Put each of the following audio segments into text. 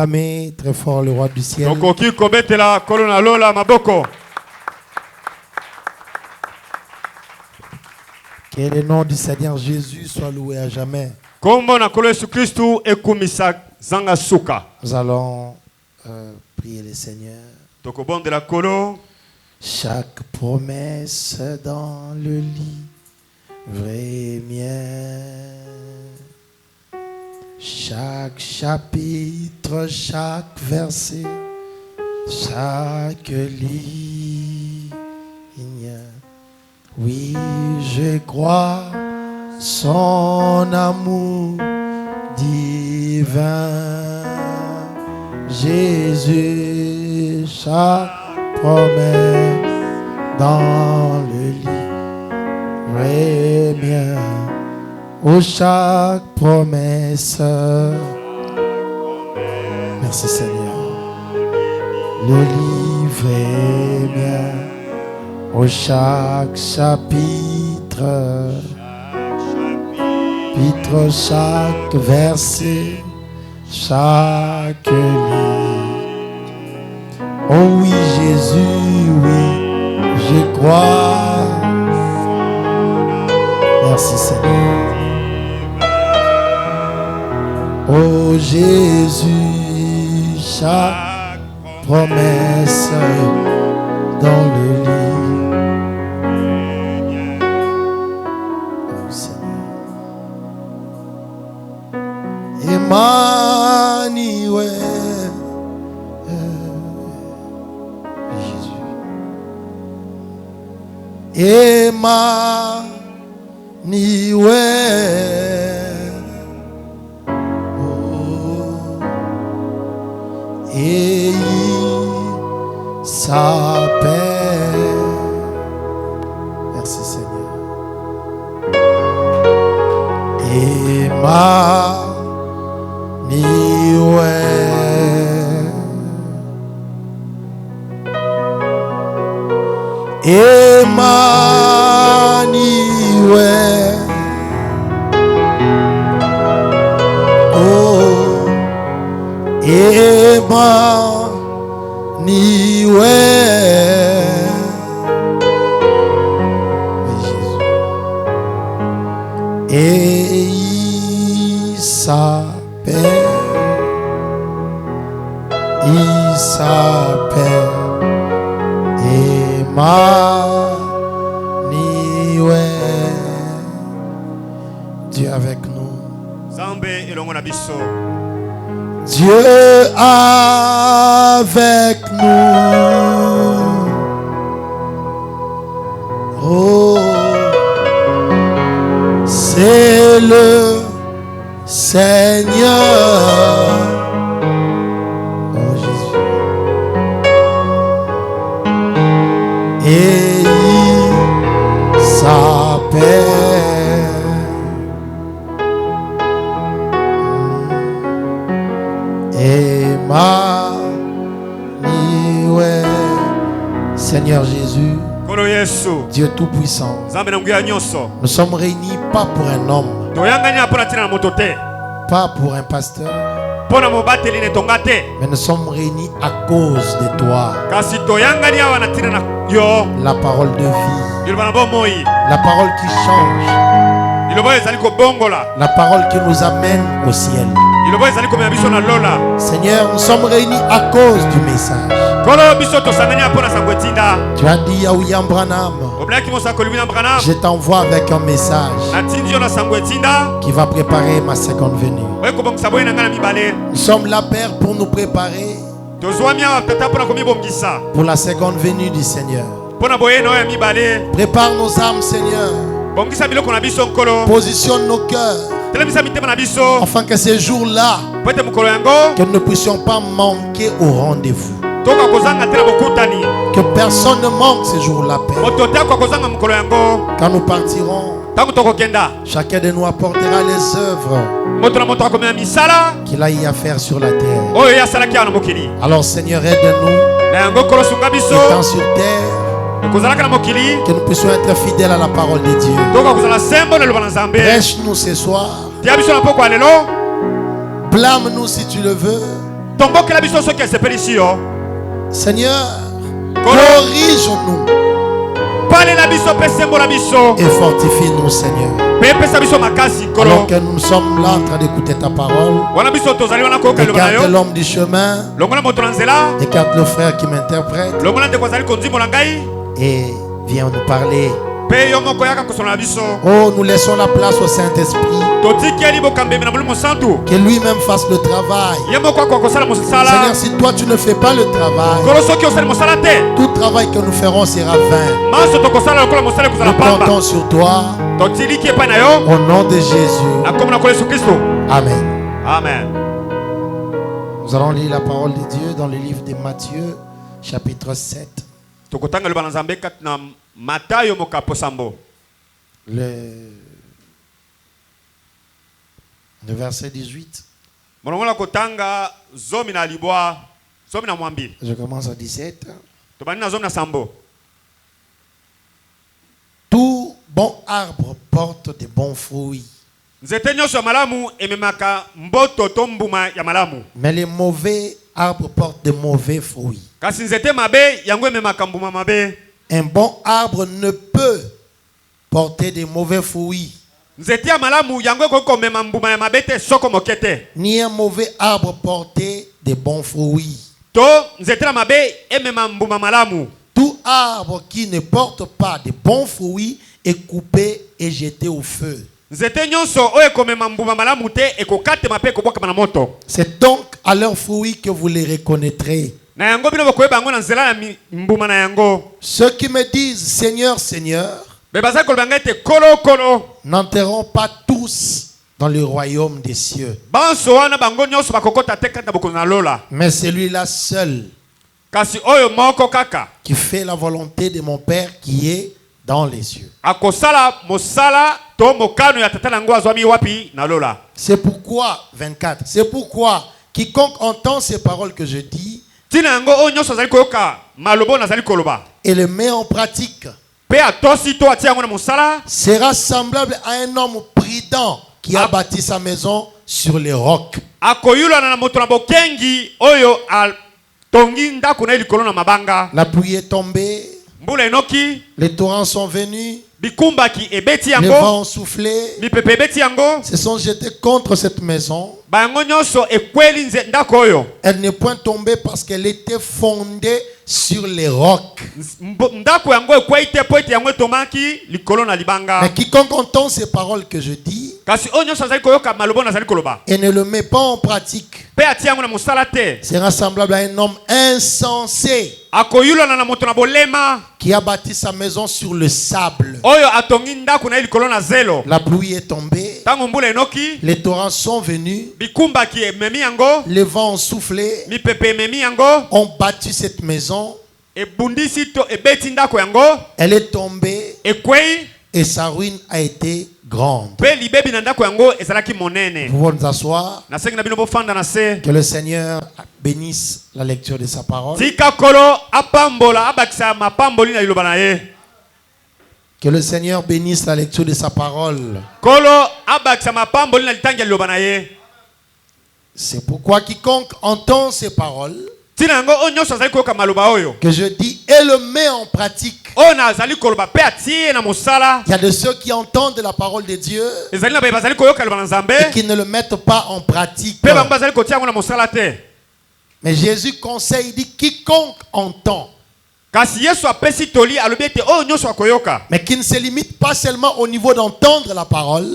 Amen, très fort le roi du ciel. Que le nom du Seigneur Jésus soit loué à jamais. Nous allons prier le Seigneur. Chaque promesse dans le livre est mienne. Chaque chapitre, chaque verset, chaque ligne. Oui, je crois son amour divin. Jésus, chaque promesse dans le livre est bien. Oh, chaque promesse. Merci Seigneur. Le livre est bien. Oh, chaque chapitre, chaque verset, chaque ligne. Oh oui Jésus, oui, je crois. Merci Seigneur. Oh Jésus, chaque promesse dans le livre. Oh Seigneur. Emmanuel. Jésus. Emmanuel. Et il s'appelle. Merci Seigneur. Emmanuel. Emmanuel. Oh, Emmanuel. Et il s'appelle Emmanuel. Dieu avec nous. Dieu avec nous. Oh, c'est le Seigneur. Oh Jésus. Et il s'appelle Emmanuel. Seigneur Jésus, Dieu Tout-Puissant, nous sommes réunis pas pour un homme, pas pour un pasteur, mais nous sommes réunis à cause de toi. La parole de vie, la parole qui change, la parole qui nous amène au ciel. Seigneur, nous sommes réunis à cause du message. Tu as dit à William Branham, je t'envoie avec un message qui va préparer ma seconde venue. Nous sommes là, Père, pour nous préparer pour la seconde venue du Seigneur. Prépare nos âmes, Seigneur. Positionne nos cœurs afin que ces jours-là, que nous ne puissions pas manquer au rendez-vous. Que personne ne manque ces jours-là, Père. Quand nous partirons, chacun de nous apportera les œuvres qu'il a eu à faire sur la terre. Alors Seigneur, aide-nous, étant sur terre, que nous puissions être fidèles à la parole de Dieu. Prêche-nous ce soir. Blâme-nous si tu le veux. Seigneur, corrige-nous et fortifie-nous, Seigneur. Alors que nous sommes là en train d'écouter ta parole, écarte l'homme du chemin, écarte le frère qui m'interprète et viens nous parler. Oh, nous laissons la place au Saint-Esprit, que lui-même fasse le travail. Seigneur, si toi tu ne fais pas le travail, tout travail que nous ferons sera vain. Nous comptons sur toi, au nom de Jésus. Amen. Amen. Nous allons lire la parole de Dieu dans le livre de Matthieu, chapitre 7. Le verset 18. Je commence à 17. Tout bon arbre porte de bons fruits, mais les mauvais arbres portent de mauvais fruits. Un bon arbre ne peut porter de mauvais fruits, ni un mauvais arbre porter de bons fruits. Tout arbre qui ne porte pas de bons fruits est coupé et jeté au feu. C'est donc à leurs fruits que vous les reconnaîtrez. Ceux qui me disent Seigneur, Seigneur n'entreront pas tous dans le royaume des cieux, mais celui-là seul qui fait la volonté de mon Père qui est dans les cieux. C'est pourquoi, 24, c'est pourquoi quiconque entend ces paroles que je dis et les met en pratique sera semblable à un homme prudent qui a bâti sa maison sur les rocs. La pluie est tombée, les torrents sont venus, les vents ont soufflé, se sont jetés contre cette maison. Elle n'est point tombée parce qu'elle était fondée sur les rocs. Mais quiconque entend ces paroles que je dis et ne le met pas en pratique sera semblable à un homme insensé qui a bâti sa maison sur le sable. La pluie est tombée, les torrents sont venus, les vents ont soufflé, ont battu cette maison. Elle est tombée et sa ruine a été grande. Vous pouvez nous asseoir. Que le Seigneur bénisse la lecture de sa parole. Que le Seigneur bénisse la lecture de sa parole. C'est pourquoi quiconque entend ces paroles que je dis et le met en pratique. Il y a de ceux qui entendent la parole de Dieu et qui ne le mettent pas en pratique. Mais Jésus conseille, il dit quiconque entend. Mais qui ne se limite pas seulement au niveau d'entendre la parole,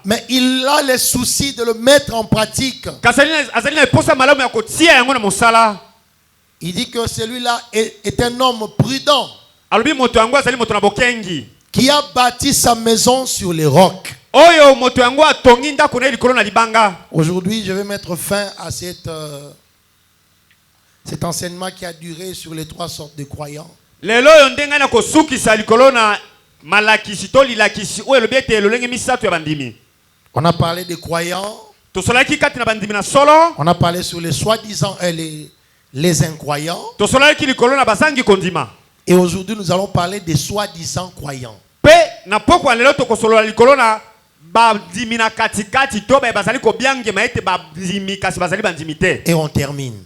mais il a le souci de le mettre en pratique. Il dit que celui-là est un homme prudent qui a bâti sa maison sur les rocs. Aujourd'hui, je vais mettre fin à cet enseignement qui a duré sur les 3 sortes de croyants. On a parlé des croyants. On a parlé sur les soi-disant et les incroyants. Et aujourd'hui, nous allons parler des soi-disant croyants. Et on termine.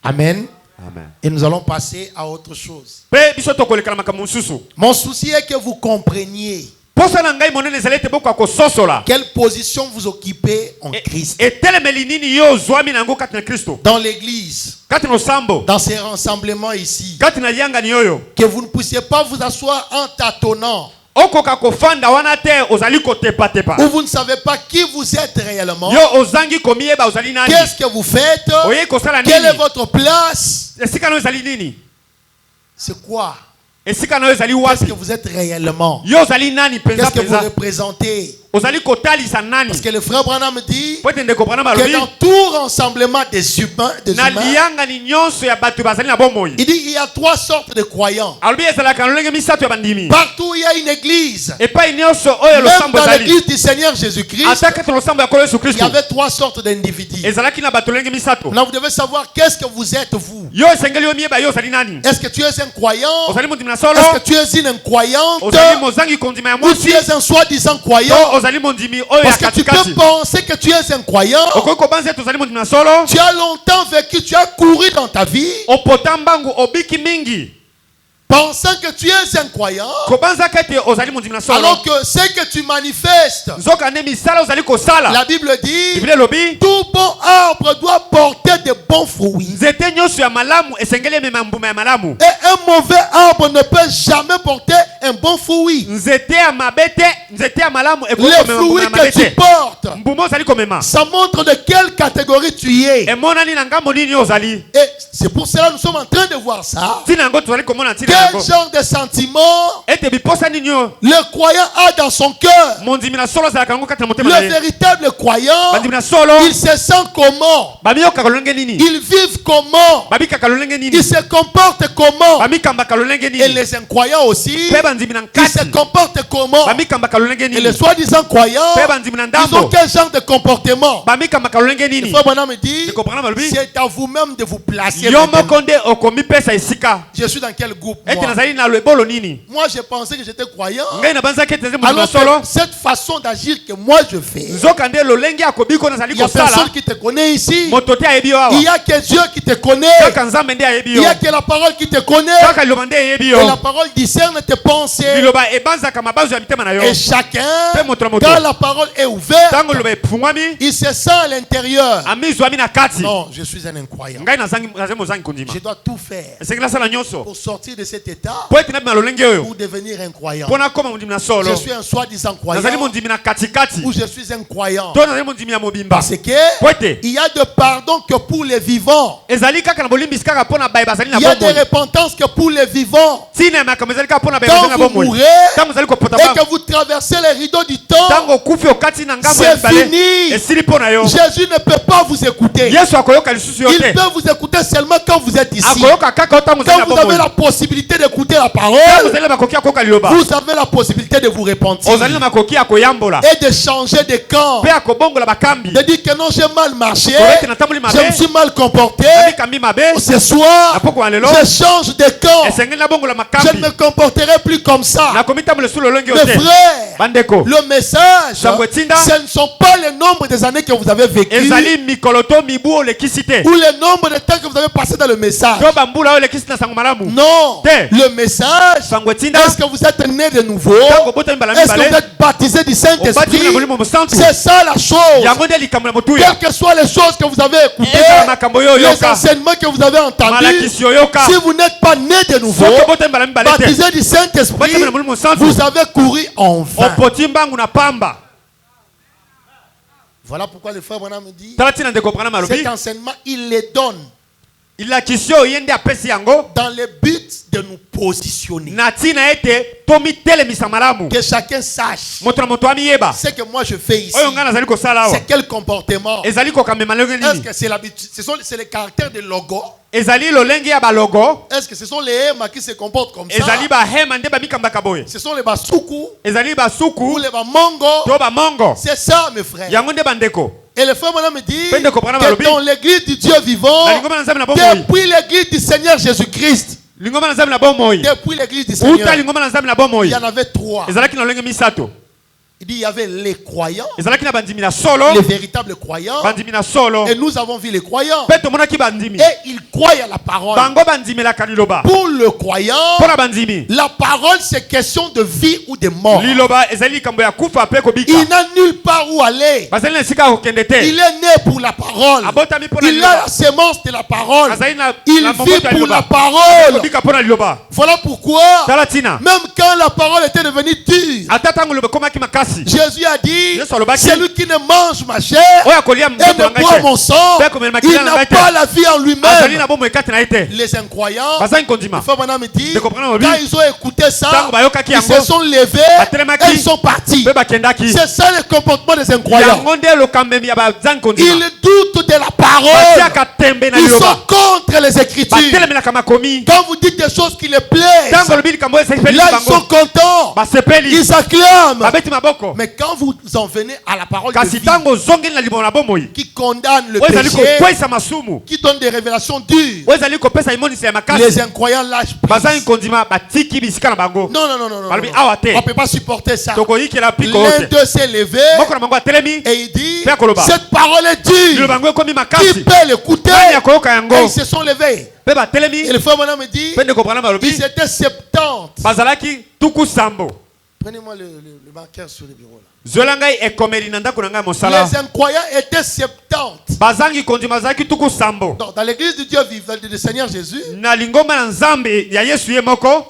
Amen. Amen. Et nous allons passer à autre chose. Mon souci est que vous compreniez quelle position vous occupez en Christ. Dans l'église, dans ces rassemblements ici, que vous ne puissiez pas vous asseoir en tâtonnant, ou vous ne savez pas qui vous êtes réellement. Qu'est-ce que vous faites? Quelle est votre place? C'est quoi? Qu'est-ce que vous êtes réellement? Qu'est-ce que vous représentez? Parce que le frère Branham dit que dans tout rassemblement des humains, il dit il y a 3 sortes de croyants. Partout il y a une église. Même dans l'église du Seigneur Jésus-Christ, il y avait 3 sortes d'individus. Maintenant vous devez savoir qu'est-ce que vous êtes vous. Est-ce que tu es un croyant? Est-ce que tu es une incroyante? Ou tu es un soi-disant croyant? Parce que tu peux penser que tu es un croyant. Tu as longtemps vécu, tu as couru dans ta vie, pensant que tu es un croyant, alors que ce que tu manifestes, la Bible dit, tout bon arbre doit porter de bons fruits. Et un mauvais arbre ne peut jamais porter un bon fruit. Les fruits que tu portes, ça montre de quelle catégorie tu es. Et c'est pour cela que nous sommes en train de voir ça. Quel genre de sentiment le croyant a dans son cœur? Le véritable croyant, il se sent comment? Ils vivent comment? Ils se comportent comment? Et les incroyants aussi, ils se comportent comment? Et les soi-disant croyants, ils ont quel genre de comportement? Il faut me dire, c'est à vous-même de vous placer. Je suis dans quel groupe? Moi je pensais que j'étais croyant, alors que cette façon d'agir que moi je fais, il y a personne qui te connaît ici. Il y a que Dieu qui te connaît. Il y a que la parole qui te connaît. Et la parole discerne tes pensées. Et chacun, quand la parole est ouverte, il se sent à l'intérieur. Non, je suis un incroyant. Je dois tout faire pour sortir de cet état, pour devenir un croyant. Je suis un soi-disant croyant, ou je suis un croyant. Parce que il y a de pardon que pour les vivants. Il y a de repentance que pour les vivants. Quand vous mourrez et que vous traversez les rideaux du temps, c'est fini. Jésus ne peut pas vous écouter. Il peut vous écouter seulement quand vous êtes ici. Quand vous avez la possibilité d'écouter la parole, vous avez la possibilité de vous repentir et de changer de camp, de dire que non, j'ai mal marché, je me suis mal comporté, ce soir je change de camp, je ne me comporterai plus comme ça. Mes frères, le message, ce ne sont pas le nombre des années que vous avez vécu ou le nombre de temps que vous avez passé dans le message. Non, le message, est-ce que vous êtes né de nouveau? Est-ce que vous êtes baptisé du Saint-Esprit? C'est ça la chose. Quelles que soient les choses que vous avez écoutées, les enseignements que vous avez entendus, si vous n'êtes pas né de nouveau, baptisé du Saint-Esprit, vous avez couru en vain. Voilà pourquoi le frère Branham me dit, cet enseignement, il les donne dans le but de nous positionner. Que chacun sache ce que moi je fais ici. C'est quel comportement. Est-ce que c'est l'habitude? C'est le caractère de logo. Est-ce que ce sont les hémas qui se comportent comme ça? Ce sont les basuku ou les bamongo. C'est ça mes frères. Et le frère me dit que dans l'église du Dieu vivant, depuis l'église du Seigneur Jésus-Christ, depuis l'église du Seigneur, il y en avait 3. Il dit il y avait les croyants, les véritables croyants, et nous avons vu les croyants. Et ils croient à la parole. Pour le croyant, la parole c'est question de vie ou de mort. Il n'a nulle part où aller. Il est né pour la parole. Il a la sémence de la parole. Il vit pour la parole. Voilà pourquoi, même quand la parole était devenue dure, Jésus a dit, celui qui ne mange ma chair et ne boit mon sang, il n'a pas la vie en lui-même. Les incroyants, il dit, quand ils ont écouté ça, ils se sont levés et ils sont partis. C'est ça le comportement des incroyants. Ils doutent de la parole. Ils sont contre les Écritures. Quand vous dites des choses qui les plaisent, là ils sont contents. Ils acclament. Mais quand vous en venez à la parole de vie, qui condamne le péché, qui donne des révélations dures, les incroyants lâchent prise. Non. On ne peut pas supporter ça. L'un d'eux s'est levé et il dit, cette parole est dure. Qui peut l'écouter? Et ils se sont levés. Et le frère Bonhomme dit, ils étaient 70. Prenez-moi le marqueur sur le bureau là. Les incroyants étaient 70. Dans l'église du Dieu vivant du Seigneur Jésus, il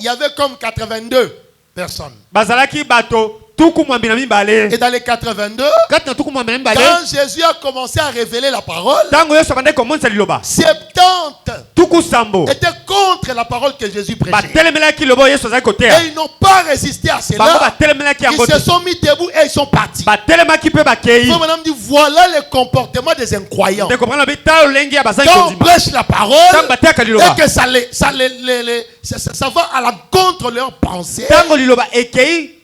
y avait comme 82 personnes. Et dans les 82, quand Jésus a commencé à révéler la parole, 70 étaient contre la parole que Jésus prêchait. Et ils n'ont pas résisté à cela. Ils se sont mis debout et ils sont partis. Madame dit, voilà le comportement des incroyants. Quand on prêche la parole et que ça va à l'encontre de leurs pensées,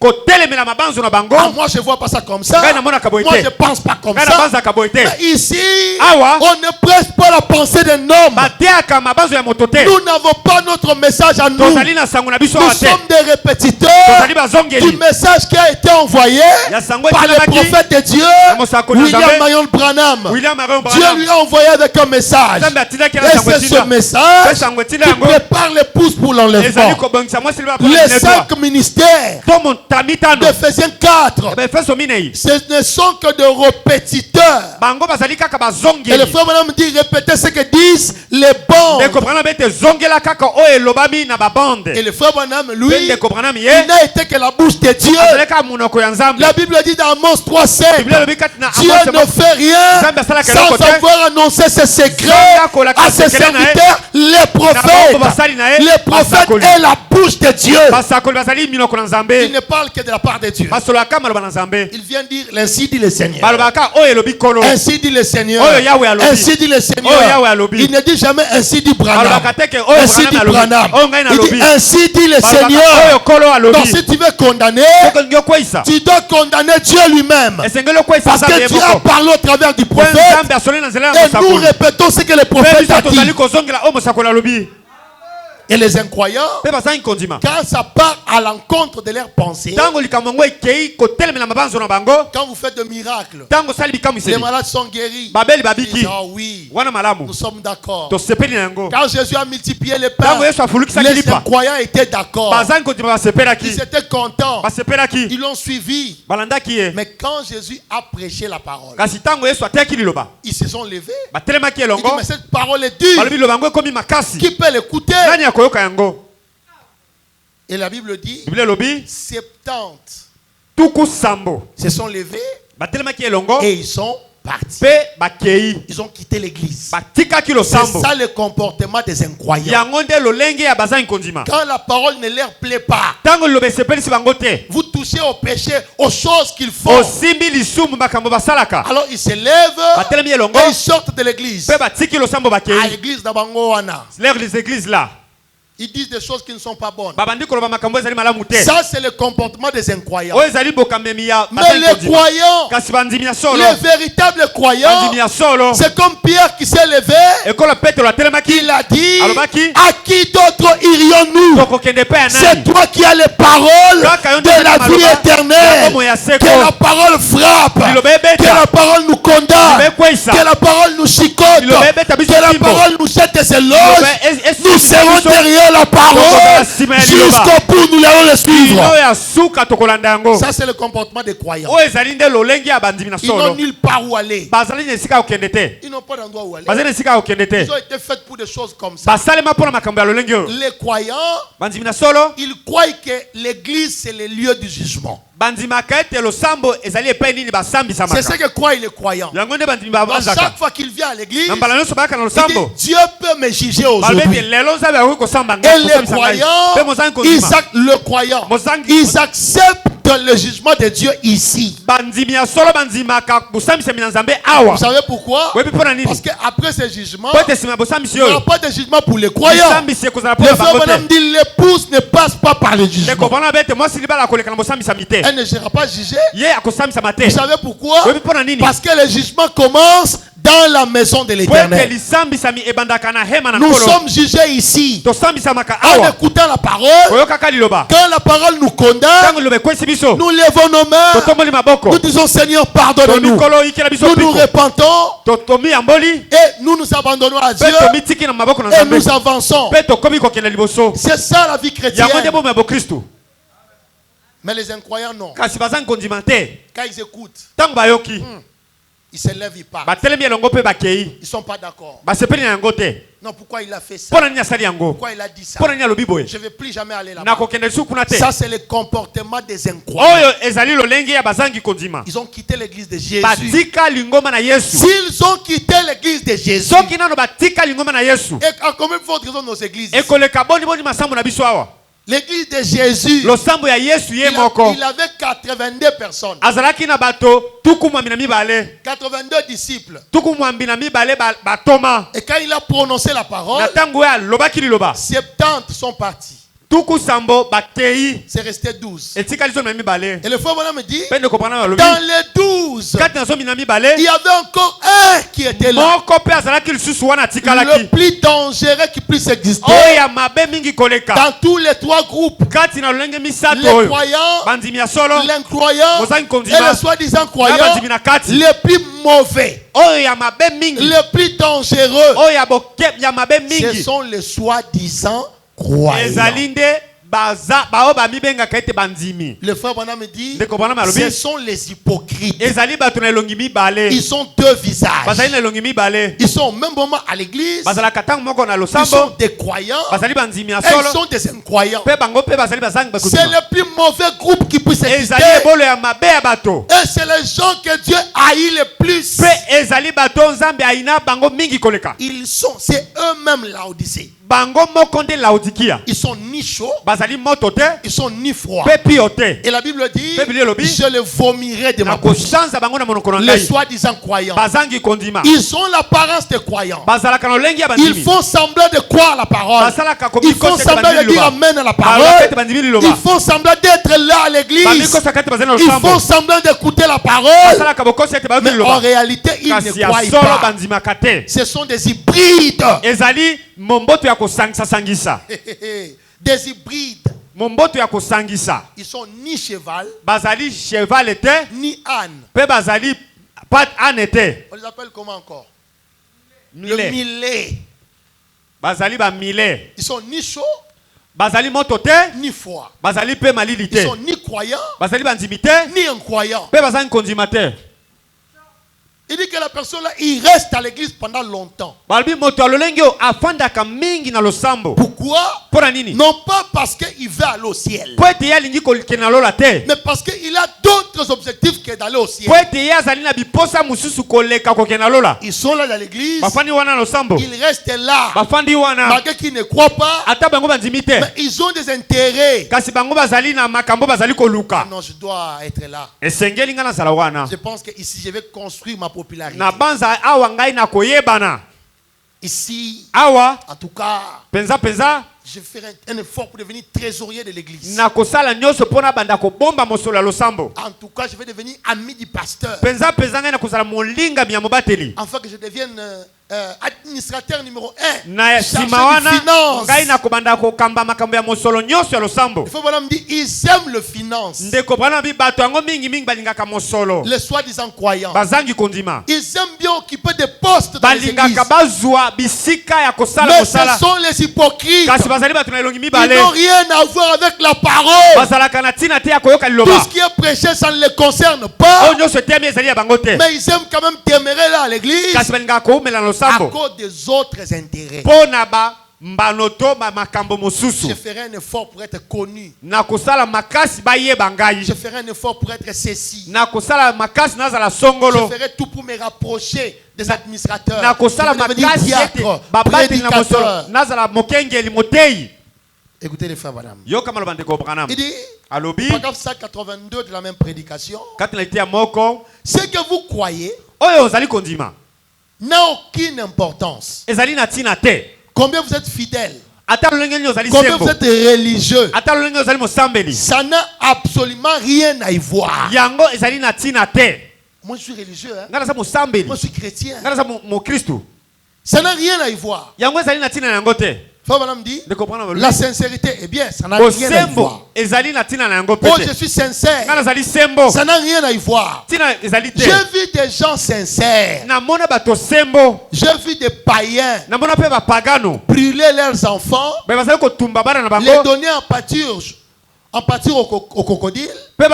moi je vois pas ça comme ça. Moi je pense pas comme ça. Mais ici, on ne prêche pas la pensée d'un homme. Nous n'avons pas notre message à nous. Nous sommes des répétiteurs du message qui a été envoyé par le prophète de Dieu, William Marion Branham. Dieu lui a envoyé avec un message. Et c'est ce message qui prépare l'épouse pour l'enlèvement. Les 5 ministères d'Éphésiens 4, ce ne sont que de répétiteurs. Et le frère Madame dit, répétez ce que disent les bandes. Et le frère Branham, lui, il n'a été que la bouche de Dieu. La Bible dit dans Amos 3:7, Dieu ne fait rien sans avoir annoncé ses secrets à ses serviteurs, les prophètes. Les prophètes est la bouche de Dieu. Il ne parle que de la part de Dieu. Il vient dire, ainsi dit le Seigneur. Ainsi dit le Seigneur. Ainsi dit le Seigneur. Il ne dit jamais ainsi dit Branham. Ainsi dit Branham. Il dit ainsi dit le Seigneur. Donc si tu veux condamner, tu dois condamner Dieu lui-même. Parce que Dieu a parlé au travers du prophète. Et nous répétons ce que le prophète a dit. Et les incroyants, quand ça part à l'encontre de leurs pensées, quand vous faites des miracles, les malades sont guéris. Ils disent, oh oui, nous sommes d'accord. Quand Jésus a multiplié les pains, les incroyants étaient d'accord. Ils étaient contents. Ils l'ont suivi. Mais quand Jésus a prêché la parole, ils se sont levés. Ils disent, mais cette parole est dure. Qui peut l'écouter? Et la Bible dit 70 se sont levés et ils sont partis. Ils ont quitté l'église. C'est ça le comportement des incroyants. Quand la parole ne leur plaît pas, vous touchez au péché, aux choses qu'ils font. Alors ils se lèvent et ils sortent de l'église. À l'église d'Abangoana. Les églises là. Ils disent des choses qui ne sont pas bonnes. Ça, c'est le comportement des incroyants. Mais les croyants, les véritables croyants, c'est comme Pierre qui s'est levé. Il a dit, à qui d'autre irions-nous? C'est toi qui as les paroles de la vie éternelle. Que la parole frappe, que la parole nous condamne, que la parole nous chicote, que la parole nous jette ses éloges. Nous serons derrière la parole jusqu'au bout, nous allons le suivre. Ça, c'est le comportement des croyants. Ils n'ont nulle part où aller. Ils n'ont pas d'endroit où aller. Ils ont été faits pour des choses comme ça. Les croyants, ils croient que l'église, c'est le lieu du jugement. C'est ce que croient les croyants. Chaque fois qu'il vient à l'église, il dit, Dieu peut me juger aujourd'hui. Et les croyants, ils acceptent le jugement de Dieu ici. Vous savez pourquoi? Parce qu'après ce jugement, il n'y aura pas de jugement pour les croyants. Le frère Branham dit, l'épouse ne passe pas par le jugement. Elle ne sera pas jugée. Vous savez pourquoi? Parce que le jugement commence dans la maison de l'Éternel. Nous sommes jugés ici en écoutant la parole. Quand la parole nous condamne, nous levons nos mains, nous disons Seigneur pardonne-nous, nous nous repentons et nous nous abandonnons à Dieu et nous avançons. C'est ça la vie chrétienne. Mais les incroyants non. Quand ils écoutent, ils se lèvent, ils partent. Ils ne sont pas d'accord. Non, pourquoi il a fait ça? Pourquoi il a dit ça? Je ne vais plus jamais aller là-bas. Ça, c'est le comportement des incroyants. Ils ont quitté l'église de Jésus. S'ils ont quitté l'église de Jésus, et à combien de fois dans nos églises? L'église de Jésus, il avait 82 personnes. 82 disciples. Et quand il a prononcé la parole, 70 sont partis. C'est resté 12. Et le frère Branham me dit, dans les 12, il y avait encore un qui était là. Le plus dangereux qui puisse exister. Dans tous les trois groupes, les croyants, l'incroyant et les soi-disant croyants, les plus mauvais, les plus dangereux, ce sont les soi-disant croyants. Le frère Branham me dit, ce sont les hypocrites. Ils sont deux visages. Ils sont au même moment à l'église. Ils sont des croyants et ils sont des incroyants. C'est le plus mauvais groupe qui puisse exister. Et c'est les gens que Dieu haït le plus. Ils sont, c'est eux-mêmes Laodicée. Ils sont ni chauds, ils sont ni froids. Et la Bible dit, je les vomirai de ma bouche. Les soi-disant croyants, ils ont l'apparence de croyants. Ils font semblant de croire la parole. Ils font semblant de dire amen à la parole. Ils font semblant d'être là à l'église. Ils font semblant d'écouter la parole. Mais en réalité, ils ne croient pas. Ce sont des hybrides. Des hybrides. Ils sont ni cheval, ni âne. On les appelle comment encore? Le millet. Ils sont ni chauds, ni froids. Ils sont ni croyants, ni incroyants. Il dit que la personne là, il reste à l'église pendant longtemps. Pourquoi? Non pas parce qu'il veut aller au ciel, mais parce qu'il a d'autres objectifs que d'aller au ciel. Ils sont là dans l'église, ils restent là, malgré qu'ils ne croient pas, mais ils ont des intérêts. Non, je dois être là. Je pense que ici je vais construire ma popularité. Ici, en tout cas, je ferai un effort pour devenir trésorier de l'église. En tout cas, je vais devenir ami du pasteur. Afin que je devienne administrateur numéro 1. Il faut me dire, ils aiment le finance. Les soi-disant croyants. Ils aiment bien occuper des postes dans les églises. Mais ce sont les hypocrites. Ils n'ont rien à voir avec la parole. Tout ce qui est prêché, ça ne les concerne pas. Mais ils aiment quand même témérer là à l'église à cause des autres intérêts. Je ferai un effort pour être connu. Je ferai un effort pour être ceci. Je ferai tout pour me rapprocher des administrateurs. Je vais devenir diacre, prédicateur. Écoutez les frères, madame. Il dit, paragraphe 182 de la même prédication, ce que vous croyez n'a aucune importance. Combien vous êtes fidèles, combien vous êtes religieux, ça n'a absolument rien à y voir. Moi je suis religieux, hein? Moi je suis chrétien. Ça n'a rien à y voir. Madame dit, la sincérité, eh bien, ça n'a rien à y voir. Oh, je suis sincère. Ça n'a rien à y voir. J'ai vu des gens sincères. J'ai vu des païens brûler leurs enfants, les donner en pâture au crocodile, de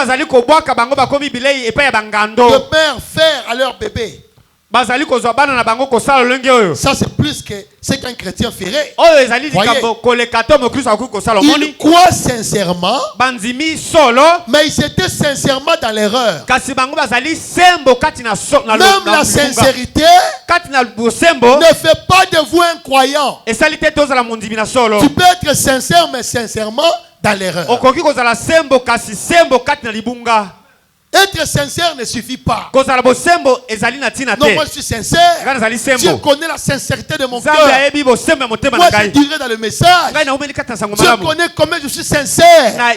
mère faire à leur bébé. Ça c'est plus que ce qu'un chrétien ferait. Ils croient sincèrement, mais ils étaient sincèrement dans l'erreur. Même la sincérité ne fait pas de vous un croyant. Tu peux être sincère mais sincèrement dans l'erreur. Être sincère ne suffit pas. Non, moi je suis sincère. Dieu connaît la sincérité de mon cœur. Moi je dirai dans le message. Dieu connaît combien je suis sincère. La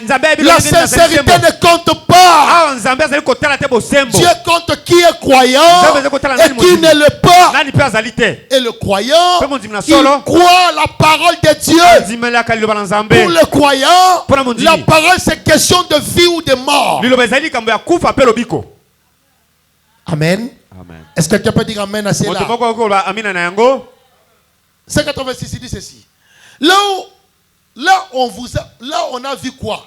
sincérité ne compte pas. Dieu compte qui est croyant et qui ne l'est pas. Et le croyant, il croit la parole de Dieu. Pour le croyant, la parole c'est question de vie ou de mort. Amen. Amen. Est-ce que quelqu'un peut dire amen à cela? 186 il dit ceci. Là on a vu quoi?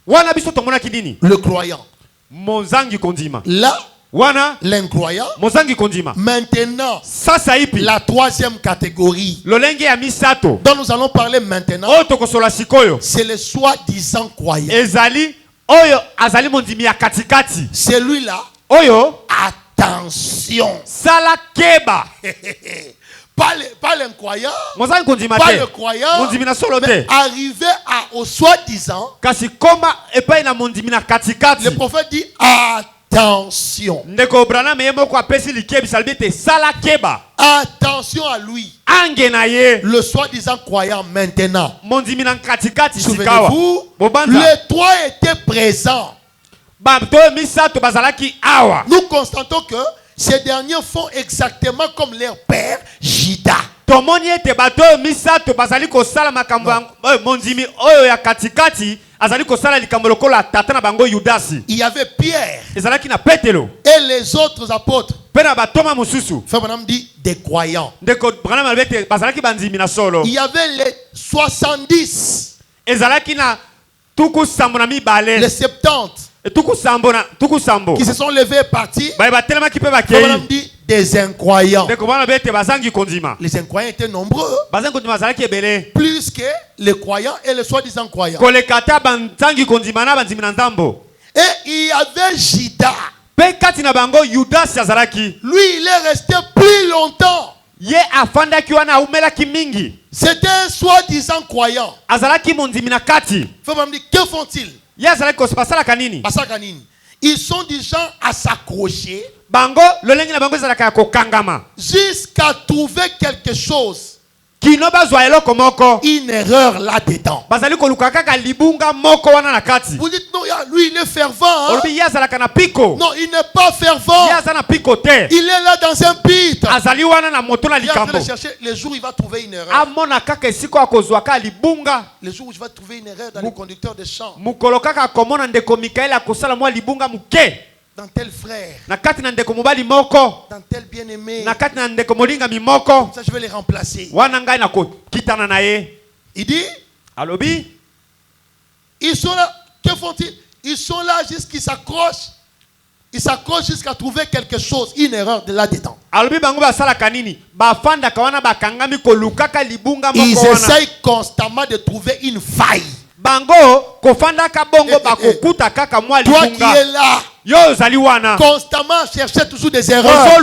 Le croyant. Là l'incroyant. Maintenant la troisième catégorie dont nous allons parler maintenant, c'est le soi-disant croyant. Celui-là, attention. Pas l'incroyant, pas le croyant, mais arrivé au soi-disant, le prophète dit attention. Attention à lui. Le soi-disant croyant maintenant. Souvenez-vous, les trois étaient présents. Nous constatons que ces derniers font exactement comme leur père Judas. Il y avait Pierre et les autres apôtres. Frère Branham dit des croyants. Il y avait les 70, les 70 qui se sont levés et partis. Frère Branham dit des incroyants. Les incroyants étaient nombreux, plus que les croyants et les soi-disant croyants. Et il y avait Judas. Lui, il est resté plus longtemps. C'était un soi-disant croyant. Que font-ils? Ils sont des gens à s'accrocher jusqu'à trouver quelque chose une erreur là-dedans. Vous dites non, lui il est fervent. Hein? Non, il n'est pas fervent. Il est là dans un pit. Il est en train de chercher les jours où il va trouver une erreur. Les jours où il va trouver une erreur dans les conducteurs de chant. Dans tel frère, dans tel bien-aimé, ça je vais les remplacer. Il dit, ils sont là, que font-ils? Ils sont là jusqu'à s'accrochent. Ils s'accrochent jusqu'à trouver quelque chose, une erreur de là-dedans. Ils essayent constamment de trouver une faille. Toi qui es là, constamment chercher toujours des erreurs.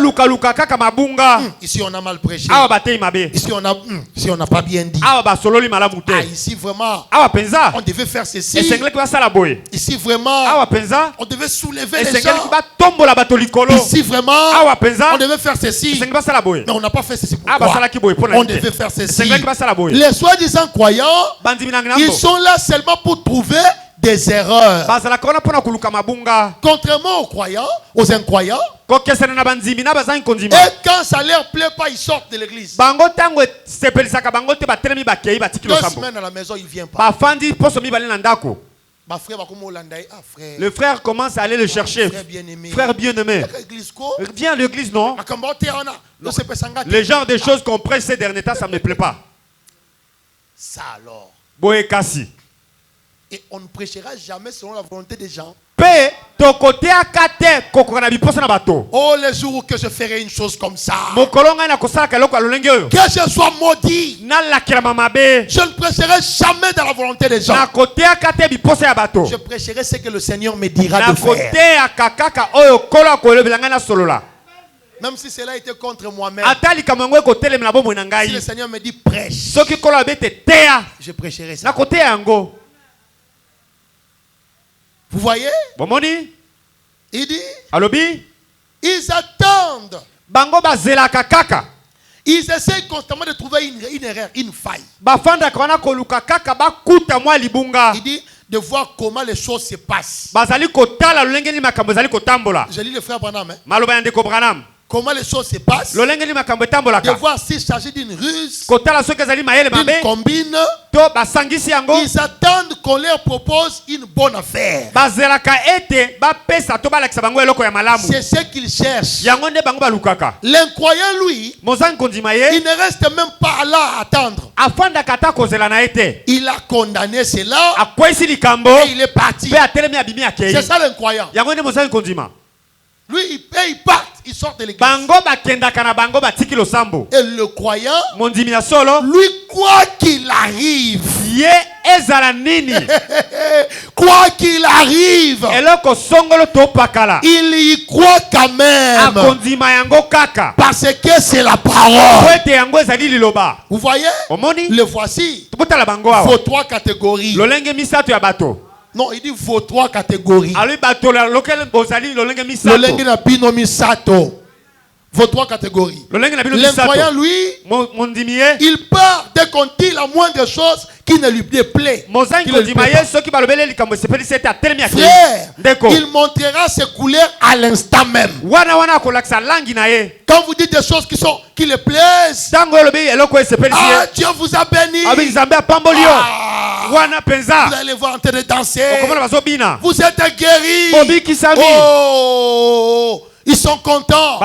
Ici on a mal prêché. Ici on n'a pas bien dit. Ici vraiment on devait faire ceci. Ici vraiment on devait soulever les gens. Ici vraiment on devait faire ceci. Mais on n'a pas fait ceci. Pourquoi? On devait faire ceci. Les soi-disant croyants, ils sont là seulement pour trouver des erreurs. Contrairement aux croyants, aux incroyants, et quand ça leur plaît pas, ils sortent de l'église. 2 semaines à la maison, ils ne viennent pas. Le frère commence à aller le chercher. Frère bien-aimé. Viens à l'église, non? Le genre de choses qu'on prêche ces derniers temps, ça ne me plaît pas. Ça alors. Et on ne prêchera jamais selon la volonté des gens. Oh, les jours que je ferai une chose comme ça, que je sois maudit, je ne prêcherai jamais dans la volonté des gens. Je prêcherai ce que le Seigneur me dira de faire. Même si cela était contre moi-même, si le Seigneur me dit prêche, je prêcherai ça. Vous voyez? Il dit, ils attendent. Ils essayent constamment de trouver une erreur, une faille. Il dit de voir comment les choses se passent. Je lis le frère Branham. Comment les choses se passent. De voir s'il s'agit d'une ruse, d'une combine. Ils attendent qu'on leur propose une bonne affaire. C'est ce qu'ils cherchent. L'incroyant, lui, il ne reste même pas là à attendre. Il a condamné cela et il est parti. C'est ça l'incroyant. Lui, il part, il sort de l'église. Et le croyant, lui, quoi qu'il arrive, quoi qu'il arrive, il y croit quand même. Parce que c'est la parole. Vous voyez? Le voici. Vos 3 catégories. Non, il dit vos 3 catégories. Vos 3 catégories. L'incroyant, lui, il part dès qu'on dit la moindre chose qui ne lui plaît. Frère, il montrera ses couleurs à l'instant même. Quand vous dites des choses qui le plaisent, ah, Dieu vous a béni. Vous allez voir en train de danser. Vous êtes guéris. Oh, ils sont contents.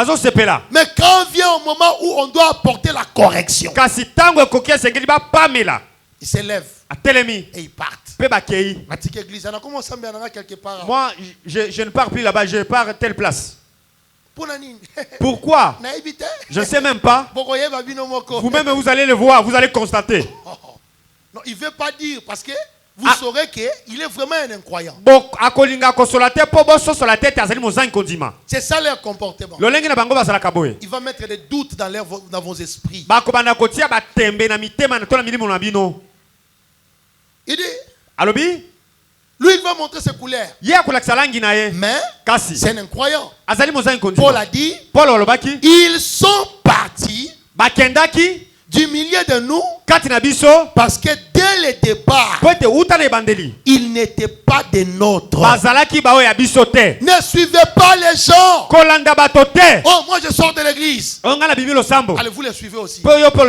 Mais quand vient au moment où on doit apporter la correction, ils s'élèvent et ils partent. Moi, je ne pars plus là-bas, je pars à telle place. Pourquoi? Je ne sais même pas. Vous-même, vous allez le voir, vous allez constater. Non, il ne veut pas dire parce que vous saurez qu'il est vraiment un incroyant. C'est ça leur comportement. Il va mettre des doutes dans vos esprits. Il dit, lui il va montrer ses couleurs. Mais c'est un incroyant. Paul a dit, ils sont partis du milieu de nous, parce que dès le départ, ils n'étaient pas des nôtres. Ne suivez pas les gens. Oh, moi je sors de l'église. Allez, vous les suivez aussi. Pourquoi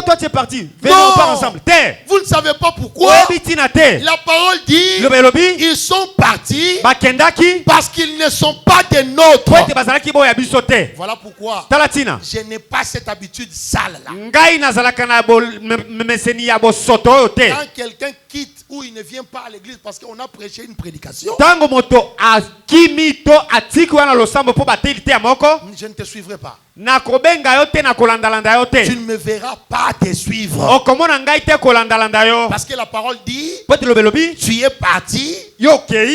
toi tu es parti? Venez, on part ensemble. Vous ne savez pas pourquoi. La parole dit ils sont partis parce qu'ils ne sont pas des nôtres. Voilà pourquoi je n'ai pas cette habitude sale là. Quand quelqu'un quitte ou il ne vient pas à l'église parce qu'on a prêché une prédication, je ne te suivrai pas. Tu ne me verras pas te suivre. Parce que la parole dit tu es parti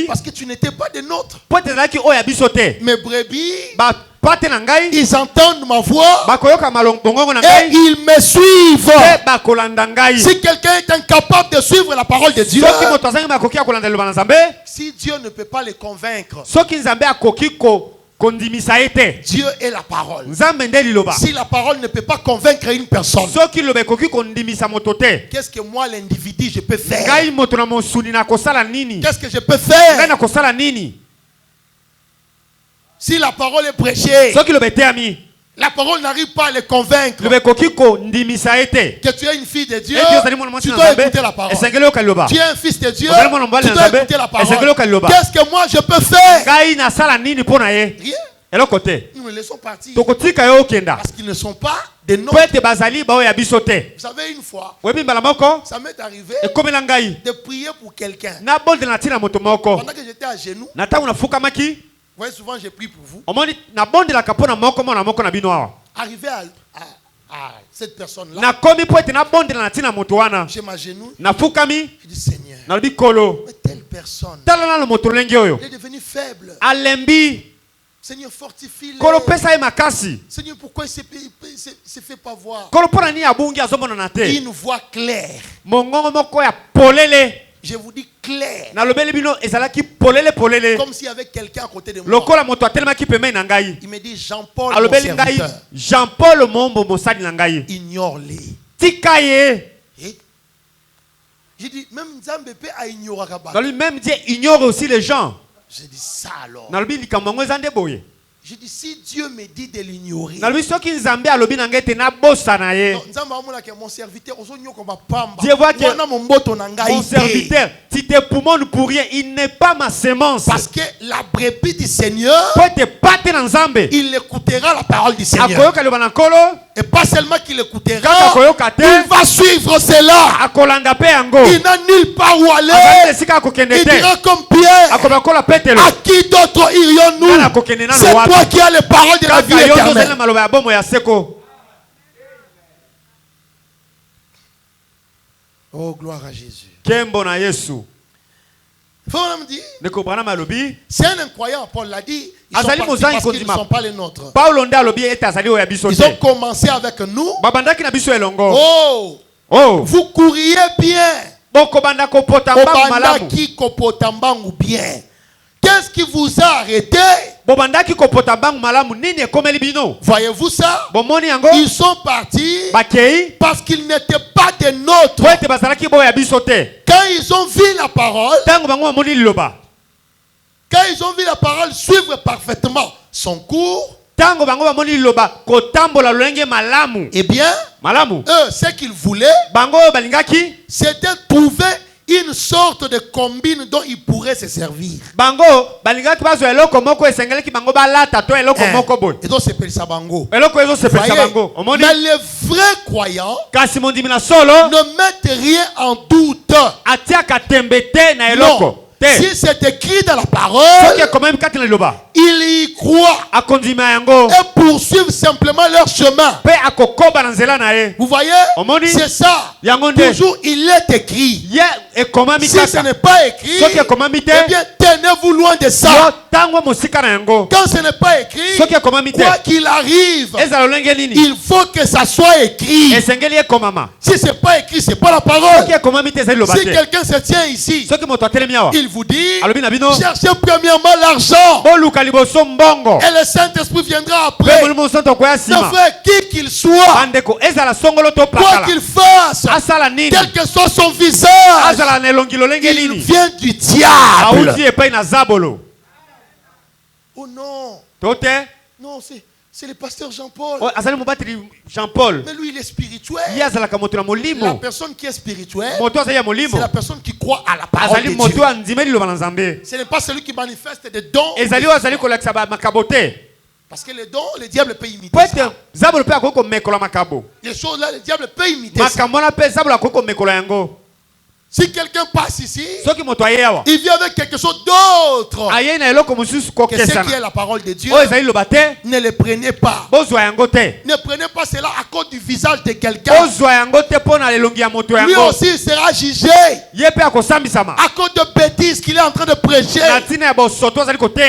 parce que tu n'étais pas des nôtres. Mes brebis, ils entendent ma voix et ils me suivent. Si quelqu'un est incapable de suivre la parole de Dieu, si Dieu ne peut pas les convaincre, Dieu est la parole. Si la parole ne peut pas convaincre une personne, qu'est-ce que moi l'individu je peux faire? Qu'est-ce que je peux faire? Si la parole est prêchée, la parole n'arrive pas à les convaincre que tu es une fille de Dieu, tu dois écouter la parole. Tu es un fils de Dieu, tu dois écouter la parole. Qu'est-ce que moi je peux faire? Rien. Nous les laissons partir parce qu'ils ne sont pas des nôtres. Vous savez, une fois, ça m'est arrivé de prier pour quelqu'un. Pendant que j'étais à genoux, vous voyez, souvent j'ai prié pour vous. Arrivé à cette personne-là, j'ai ma genou, je dis Seigneur, mais telle personne, elle est devenue faible. Seigneur, fortifie-le. Seigneur, pourquoi il ne se fait pas voir? Une voix claire. Je vous dis clair. Comme s'il y avait quelqu'un à côté de moi. Il me dit Jean-Paul, mon serviteur. Jean-Paul, ignore-les. J'ai dit, même Nzambépé a ignoré. Même Dieu ignore aussi les gens. J'ai dit ça alors. J'ai dit, si Dieu me dit de l'ignorer, mon serviteur, mon serviteur, si tes poumons ne pour rien, il n'est pas ma sémence. Parce que la brebis du Seigneur, il écoutera la parole du Seigneur. Et pas seulement qu'il écoutera, il va suivre cela. Il n'a nulle part où aller. Il dira comme Pierre, à qui d'autre irions-nous? C'est toi qui as les paroles de la vie éternelle. Oh, gloire à Jésus. C'est un incroyant, Paul l'a dit. Ils sont partis parce qu'ils ne sont pas les nôtres. Ils ont commencé avec nous. Oh, vous courriez bien. Obandaki kopotambangu bien. Qu'est-ce qui vous a arrêté? Voyez-vous ça? Ils sont partis parce qu'ils n'étaient pas des nôtres. Quand ils ont vu la parole, suivre parfaitement son cours, eh bien, eux, ce qu'ils voulaient, c'était trouver une sorte de combine dont ils pourraient se servir. Et donc c'est ça bango. Mais les vrais croyants ne mettent rien en doute. Non. Si c'est écrit dans la parole, ils y croient et poursuivent simplement leur chemin. Vous voyez, c'est ça. Toujours il est écrit. Si ce n'est pas écrit, eh bien tenez-vous loin de ça. Quand ce n'est pas écrit, quoi qu'il arrive, il faut que ça soit écrit. Si ce n'est pas écrit, ce n'est pas la parole. Si quelqu'un se tient ici, il vous dit, cherchez premièrement l'argent et le Saint-Esprit viendra après. frère, qui qu'il soit, quoi qu'il fasse, quel que soit son visage, il vient du diable. Oh non. Non, c'est le pasteur Jean-Paul. Mais lui, il est spirituel. La personne qui est spirituelle, c'est la personne qui croit à la parole de Dieu. Ce n'est pas celui qui manifeste des dons. Parce que les dons, le diable peut imiter ça. Les choses là, le diable peut imiter ça. Si quelqu'un passe ici, il vient avec quelque chose d'autre que ce qui est la parole de Dieu. Ne le prenez pas. Ne prenez pas cela à cause du visage de quelqu'un. Lui aussi il sera jugé à cause de bêtises qu'il est en train de prêcher.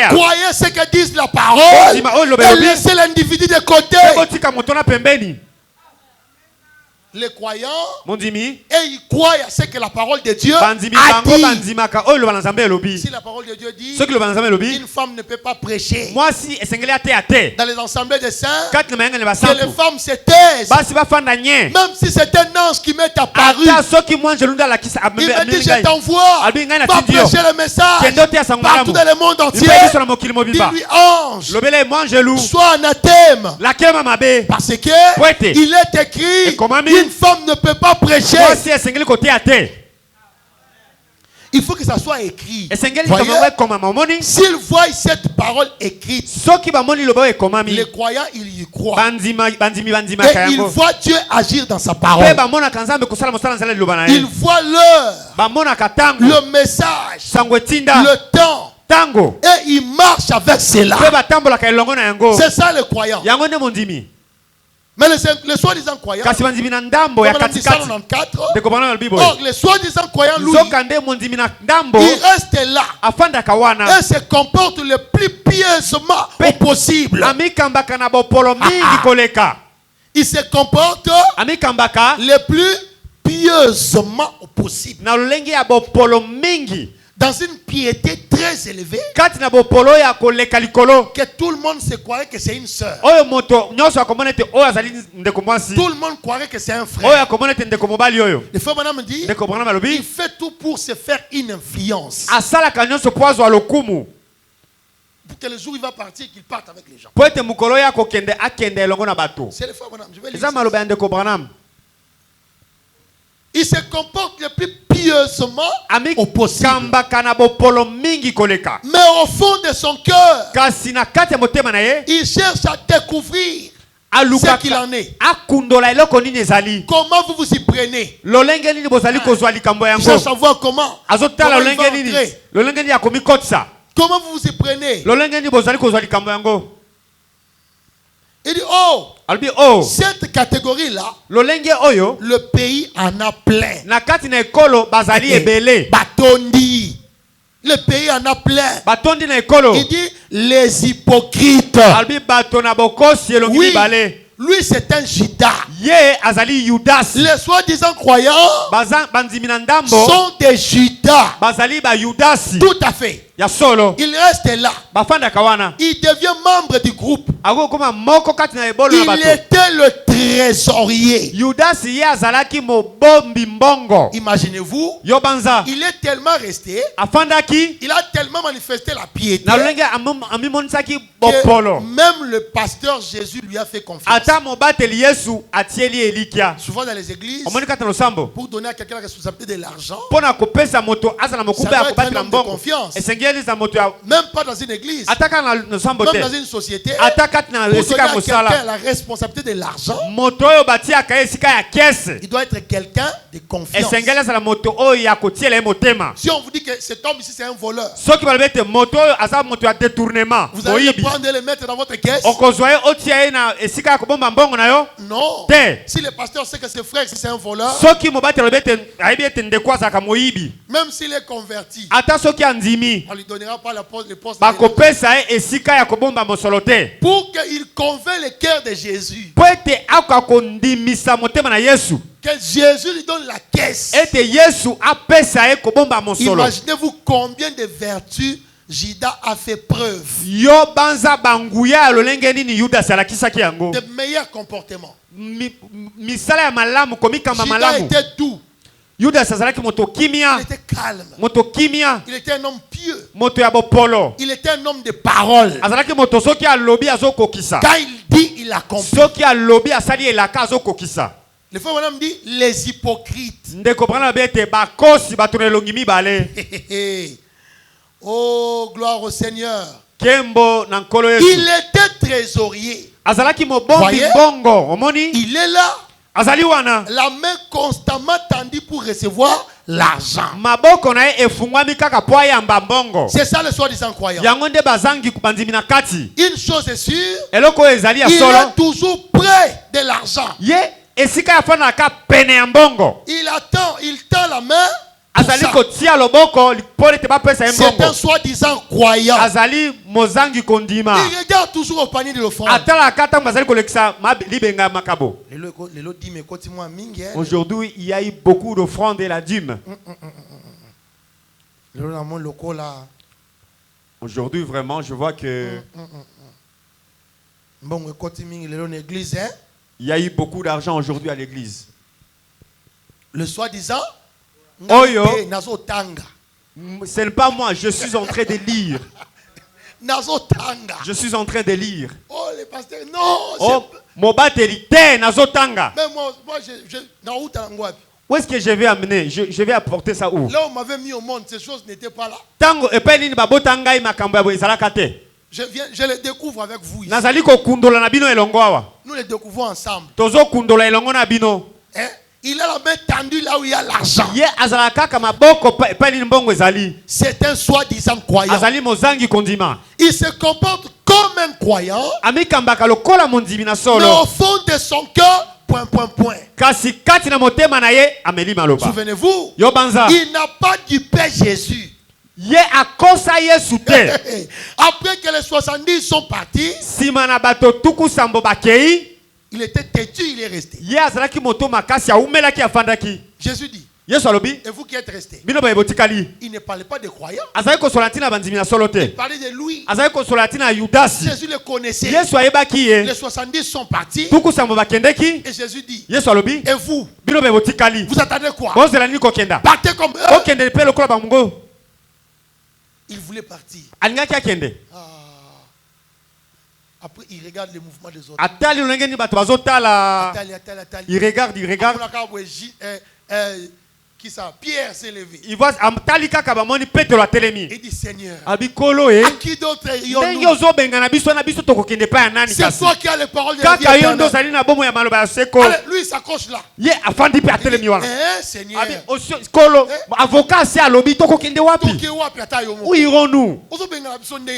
Croyez ce que dit la parole et laissez l'individu de côté. Les croyants, et ils croient à ce que la parole de Dieu a dit. Si la parole de Dieu dit, une femme ne peut pas prêcher dans les assemblées des saints, que les femmes se taisent. Même si c'est un ange qui m'est apparu, il me dit je t'envoie, va prêcher le message partout dans le monde entier. Dis-lui ange, sois anathème, parce que il est écrit, une femme ne peut pas prêcher. Il faut que ça soit écrit. S'ils voient cette parole écrite, les croyants, ils y croient. Et ils voient Dieu agir dans sa parole. Ils voient l'heure, le message, le temps. Et ils marchent avec cela. C'est ça le croyant. Mais les soi-disant croyants, comme on a dit ça dans 94, or les soi-disant croyants, lui, il reste là et se comporte le plus pieusement possible. Il se comporte le plus pieusement possible. Dans une piété très élevée, que tout le monde se croirait que c'est une sœur. Tout le monde croirait que c'est un frère. Le frère Branham dit, il fait tout pour se faire une influence. Pour que le jour où il va partir, qu'il parte avec les gens. C'est le frère Branham. Je vais lire. Il se comporte le plus pieusement au possible. Mais au fond de son cœur, il cherche à découvrir ce qu'il en est. Comment vous vous y prenez? Il cherche à voir comment il va entrer. Comment vous vous y prenez? Il dit, cette catégorie-là, le pays en a plein. Batondi. Le pays en a plein. Il dit, les hypocrites. Oui, lui c'est un Judas. Les soi-disant croyants sont des Judas. Tout à fait. Il reste là. Il devient membre du groupe. Il était le trésorier. Imaginez-vous, il est tellement resté, il a tellement manifesté la piété que même le pasteur Jésus lui a fait confiance. Souvent dans les églises, pour donner à quelqu'un la responsabilité de l'argent, ça doit être un homme de confiance. Même pas dans une église, même dans une société, pour donner à quelqu'un la responsabilité de l'argent, il doit être quelqu'un de confiance. Si on vous dit que cet homme ici c'est un voleur, vous allez le prendre et le mettre dans votre caisse? Non. Si le pasteur sait que ses frères c'est un voleur, même s'il est converti, on lui donnera pas le poste pour qu'il convainc le cœur de Jésus, que Jésus lui donne la caisse. Imaginez-vous combien de vertus Judas a fait preuve de meilleurs comportements. Judas était doux. Il était calme. Il était un homme pieux. Il était un homme de parole. Quand il dit, il accomplit. Le frère Branham dit les hypocrites. Oh, gloire au Seigneur. Il était trésorier. Voyez, il est là. La main constamment tendue pour recevoir l'argent. C'est ça le soi-disant croyant. Une chose est sûre, il est toujours près de l'argent. Il attend, il tend la main. C'est un soi-disant croyant. Il regarde toujours au panier de l'offrande. Aujourd'hui, il y a eu beaucoup d'offrandes et la dîme. Aujourd'hui, vraiment, je vois que il y a eu beaucoup d'argent aujourd'hui à l'église. Le soi-disant Oyo, ce n'est pas moi, je suis en train de lire. Je suis en train de lire. Oh, les pasteurs, non. Oh, mobaterité, nazotanga. Mais moi, où est-ce que je vais amener? Je vais apporter ça où? Là, on m'avait mis au monde, ces choses n'étaient pas là. Je les découvre avec vous ici. Nous les découvrons ensemble. Hein? Il a la main tendue là où il y a l'argent. C'est un soi-disant croyant. Il se comporte comme un croyant. Mais au fond de son cœur, souvenez-vous, il n'a pas du Père Jésus. Après que les 70 sont partis, il était têtu, il est resté. Jésus dit, et vous qui êtes restés, il ne parlait pas de croyants. Il parlait de lui. Jésus le connaissait. Les 70 sont partis. Et Jésus dit, et vous, vous attendez quoi? Partez comme eux. Il voulait partir. Après, il regarde les mouvements des autres. Il regarde. Qui ça? Pierre s'est levé. Il voit il dit Seigneur, à qui d'autre c'est toi qui as les paroles de la vie éternelle. Allez, lui il s'accroche là. Seigneur, avocat c'est à l'obit où irons-nous?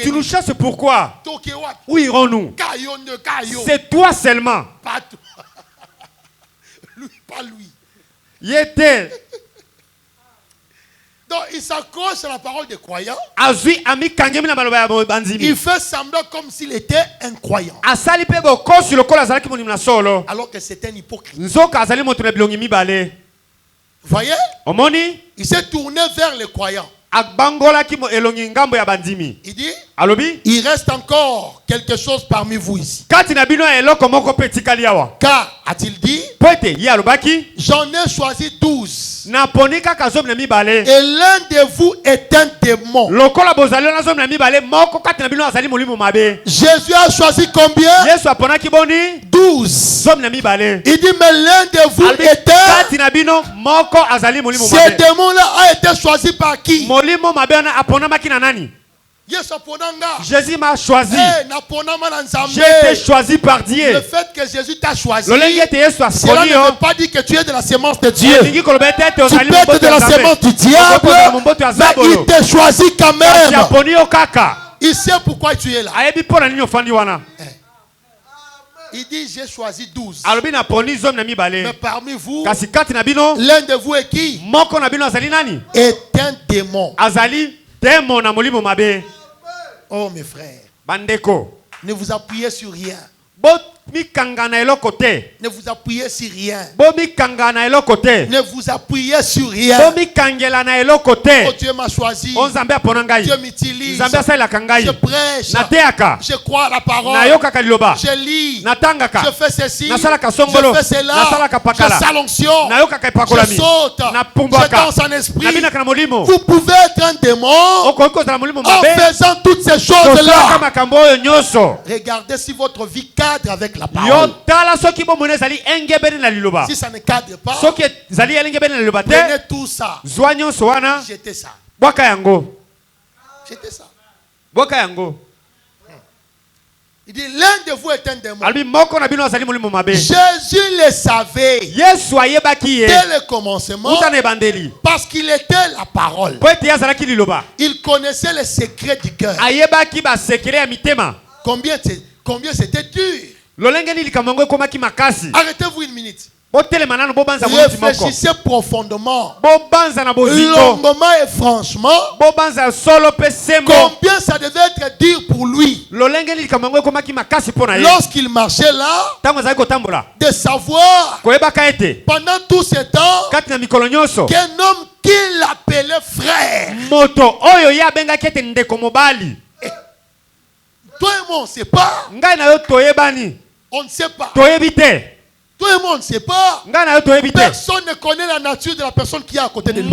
Tu nous chasses pourquoi? Où irons-nous? C'est toi seulement. Pas toi. Lui, pas lui. Il était. Donc il s'accroche à la parole des croyants. Il fait semblant comme s'il était un croyant. Alors que c'est un hypocrite. Voyez? Il s'est tourné vers les croyants. Il dit, il reste encore quelque chose parmi vous ici. Car, a-t-il dit, j'en ai choisi 12. Et l'un de vous est un démon. Jésus a choisi combien? 12. Il dit, mais l'un de vous est un. Ce démon-là a été choisi par qui? Jésus m'a choisi. J'ai été choisi par Dieu. Le fait que Jésus t'a choisi, cela ne veut pas dire que tu es de la sémence de Dieu. Tu peux être de la sémence du diable, mais il t'a choisi quand même. Il sait pourquoi tu es là. Il dit, j'ai choisi 12. Mais parmi vous, l'un de vous est qui? Est un démon. Oh mes frères, ne vous appuyez sur rien. Ne vous appuyez sur rien. Ne vous appuyez sur rien. Oh, Dieu m'a choisi. Dieu m'utilise. Je prêche. Je crois à la parole. Je lis. Je fais ceci. Je fais cela. Je sens l'onction. Je saute. Je danse en esprit. Vous pouvez être un démon en faisant toutes ces choses-là. Regardez si votre vie cadre avec la parole. Si ça ne cadre pas, prenez tout ça. Jetez ça. Jetez ça. Il dit l'un de vous est un démon. Jésus le savait dès le commencement parce qu'il était la parole. Il connaissait les secrets du cœur. Combien c'était dur. Arrêtez-vous une minute. Réfléchissez profondément, longuement et franchement. Combien ça devait être dur pour lui lorsqu'il marchait là, de savoir pendant tout ce temps qu'un homme qu'il appelait frère. Toi et moi on ne sait pas. On ne sait pas. Tout le monde ne sait pas. Personne ne connaît la nature de la personne qui est à côté de lui.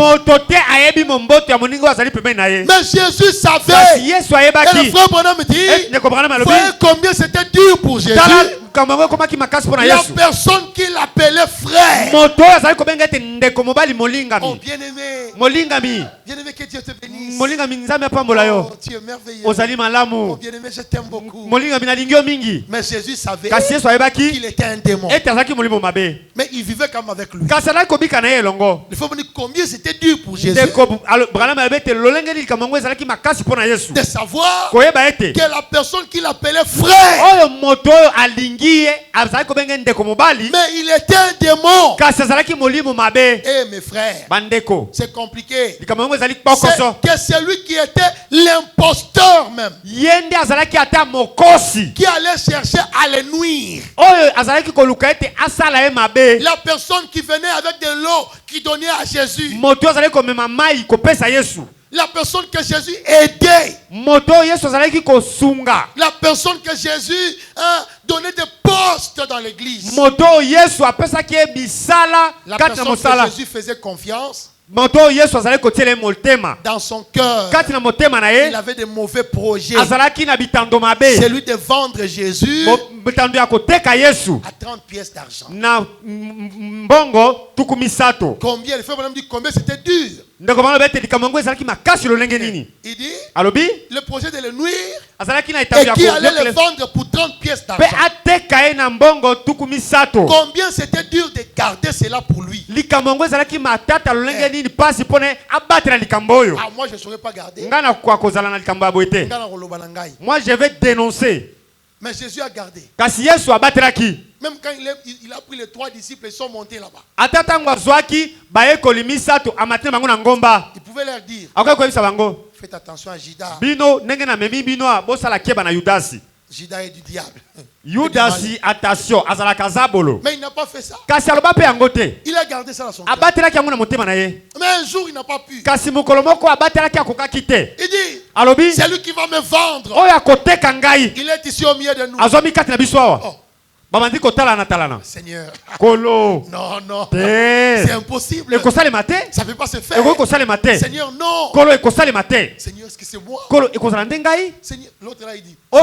Mais Jésus savait. Et le frère Branham me dit, voyez combien c'était dur pour Jésus. La personne qui l'appelait frère. Oh bien-aimé. Bien-aimé, que Dieu te bénisse. Oh, tu es merveilleux. Oh bien-aimé, je t'aime beaucoup. Mais Jésus savait qu'il était un démon. Mais il vivait comme avec lui. Il faut me dire combien c'était dur pour Jésus de savoir que la personne qui l'appelait frère, mais il était un démon. Eh mes frères, c'est compliqué. C'est que celui qui était l'imposteur même, qui allait chercher à le nuire, la personne qui venait avec de l'eau qui donnait à Jésus, la personne que Jésus aidait, la personne que Jésus donnait des postes dans l'église, la personne que Jésus faisait confiance. Dans son cœur, il avait de mauvais projets. Celui de vendre Jésus à 30 pièces d'argent. Combien, le frère Branham dit combien c'était dur. Il dit le projet de le nuire et qui allait le vendre pour 30 pièces d'argent. Combien c'était dur de garder cela pour lui. Moi je ne saurais pas garder. Moi je vais dénoncer. Mais Jésus a gardé. Même quand il a pris les 3 disciples, ils sont montés là-bas. Il pouvait leur dire, faites attention à Judas. Judas est du diable. Attention, mais il n'a pas fait ça. Il a gardé ça dans son cœur. Mais un jour il n'a pas pu. Il dit, c'est lui qui va me vendre. Il est ici au milieu de nous. Seigneur. Non. C'est impossible. Ça ne peut pas se faire. Seigneur, non. Seigneur, est-ce que c'est moi? Seigneur, l'autre là il dit, je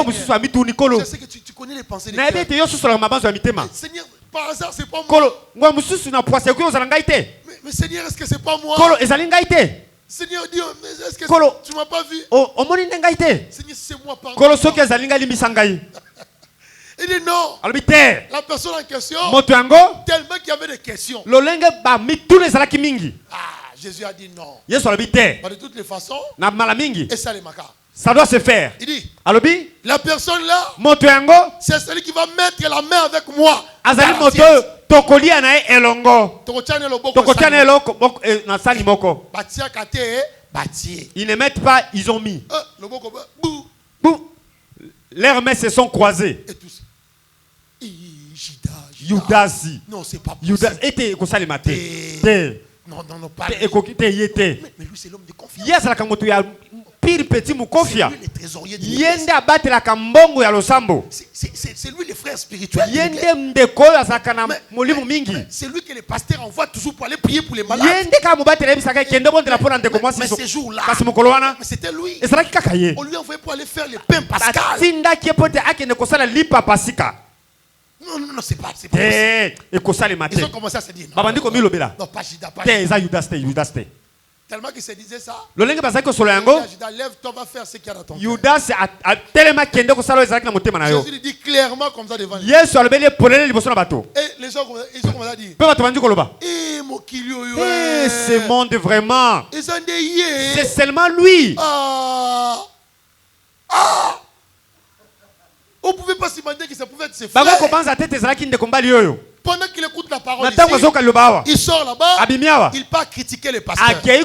sais que tu connais les pensées de cœur. Seigneur, par hasard c'est pas moi. Mais Seigneur, est-ce que c'est pas moi? Seigneur, Dieu, mais est-ce que tu m'as pas vu? Seigneur, c'est moi, pardon. Il dit non. La personne en question, tellement qu'il y avait des questions. Jésus a dit non. De toutes les façons, et ça les maca. Ça doit se faire. Il dit, la personne là, c'est celui qui va mettre la main avec moi. Ils ne mettent pas, ils ont mis. Leurs mains se sont croisées. Yudasi. Non, c'est pas possible. Yudas était comme ça le matin. Non, pas lui. Mais lui, c'est l'homme de confiance. Yes, la kamoto ya pire petit mukofia. C'est lui le trésorier de Yende abate la kambongo ya losambo. C'est lui le frère spirituel. Yende mdeko ya sakana mulimu mingi. C'est lui que les pasteurs envoient toujours pour aller prier pour les malades. Yende ka mubate la bisaka kende bon de la pona ndeko mwasi. Mais ces jours-là. Kasi mukolowana. Mais c'était lui. Et ça kaka ye. On lui a envoyé pour aller faire le pain pascal. Tinda ki pote akende kosala lipa pasika. Non, c'est pas possible. Et kosa le matin. Ils ont commencé à se dire. Babandi ko milobela. Non, pas Judas, pas Judas. Tellement qu'il se disait ça. Le lenge basaki ko solo yango. Judas, lève-toi, va faire ce qu'il y a dans ton cœur. Judas a tellement kende ko sala ezaki na motema na yo. Jésus dit clairement comme ça devant lui. Yesu alobeli polele liboso na bato. Et les gens ils ont commencé à dire. Pe bato bandi ko loba. Mokilio yo. Ce monde vraiment. Ils ont dit c'est seulement lui. On pouvait pas s'imaginer que ça pouvait être ses frères. Pendant qu'il écoute la parole ici, il sort là-bas, il part critiquer les pasteurs. Mais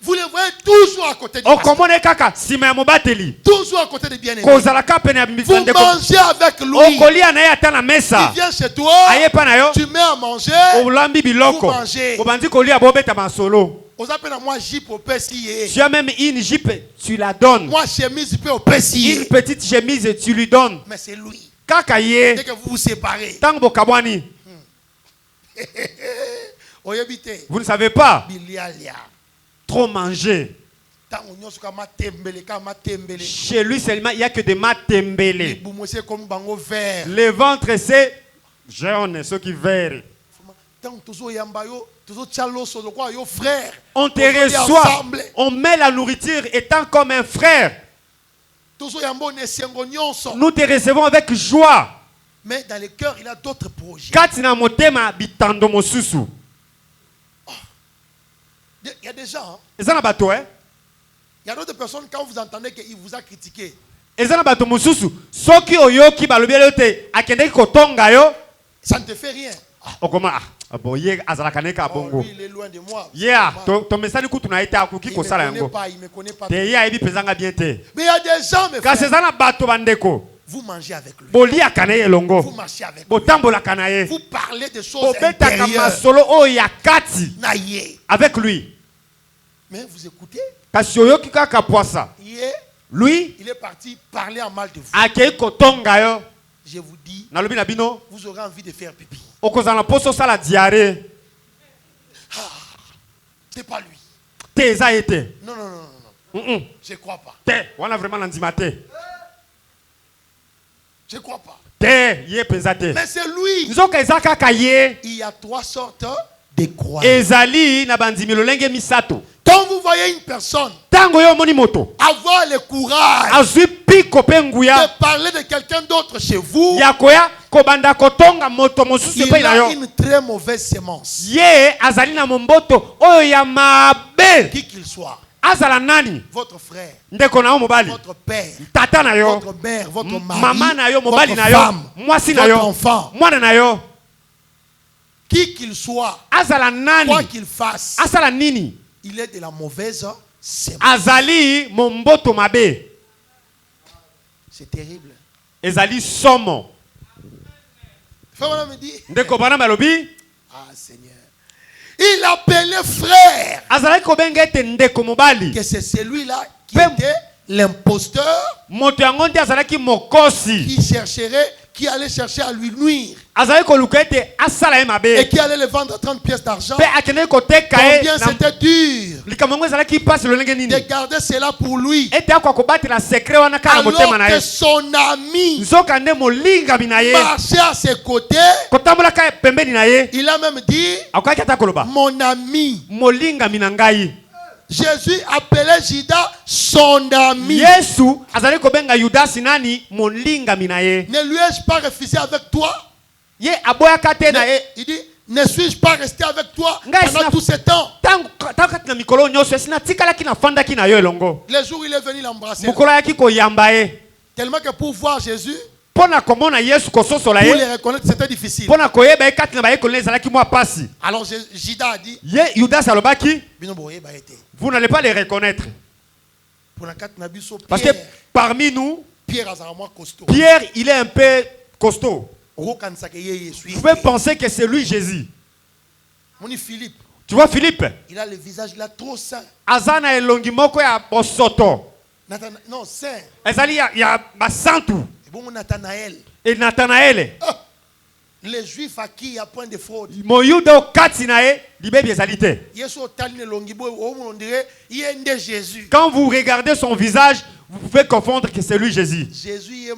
vous les voyez toujours à côté du pasteur. Toujours à côté des bien-aimés. Vous mangez avec lui. Il vient chez toi, tu mets à manger, vous mangez. Tu as même une jupe, tu la donnes. Moi, chemise peut au pessi. Une petite chemise, tu lui donnes. Mais c'est lui. Kakaye. Dès que vous vous séparez. Tango kabwani. Vous ne savez pas. Trop manger. Chez lui seulement, il n'y a que des matembele. Le ventre, c'est jaune, ceux qui verrent. On te reçoit, on met la nourriture étant comme un frère. Nous te recevons avec joie. Mais dans le cœur, il a d'autres projets. Il y a des gens. Il y a d'autres personnes, quand vous entendez qu'il vous a critiqué. Ça ne te fait rien. Lui, il est loin de moi. Il me connaît pas. Mais il y a des gens, mes frères, vous mangez avec lui. Vous marchez avec lui. Vous parlez de choses intérieures avec lui. Mais vous écoutez. Lui, il est parti parler en mal de vous. Je vous dis, vous aurez envie de faire pipi. C'est pas lui. Non. Je crois pas. Je crois pas. Mais c'est lui. Il y a trois sortes de croyants. Quand vous voyez une personne avoir le courage de parler de quelqu'un d'autre chez vous, il a une très mauvaise sémence. Qui qu'il soit. Votre frère, votre père, votre mère, votre mari, votre femme, votre enfant, qui qu'il soit, quoi qu'il fasse, il est de la mauvaise sémence. C'est terrible. Frère me dit, ah Seigneur. Il appelait frère. Que c'est celui-là qui était l'imposteur. Qui allait chercher à lui nuire. Et qui allait le vendre à 30 pièces d'argent. Combien c'était dur de garder cela pour lui. Alors que son ami marchait à ses côtés. Il a même dit, mon ami. Jésus appelait Judas son ami. Ne lui ai-je pas refusé avec toi? Il dit, ne suis-je pas resté avec toi pendant tout ce temps? Le jour où il est venu l'embrasser. Tellement que pour voir Jésus, pour les reconnaître, c'était difficile. Alors Judas a dit, vous n'allez pas les reconnaître. Parce que parmi nous, Pierre, il est un peu costaud. Vous pouvez penser que c'est lui Jésus. Tu vois Philippe? Il a le visage là trop sain. Azana elongi moko ya bosoto. Non, sain. Ezali ya basantu. Et bon Nathanaël. Et Nathanaël. Les Juifs à qui il y a point de fraude. Moyudo katinae libebi ezalité. Quand vous regardez son visage, vous pouvez confondre que c'est lui Jésus. Jésus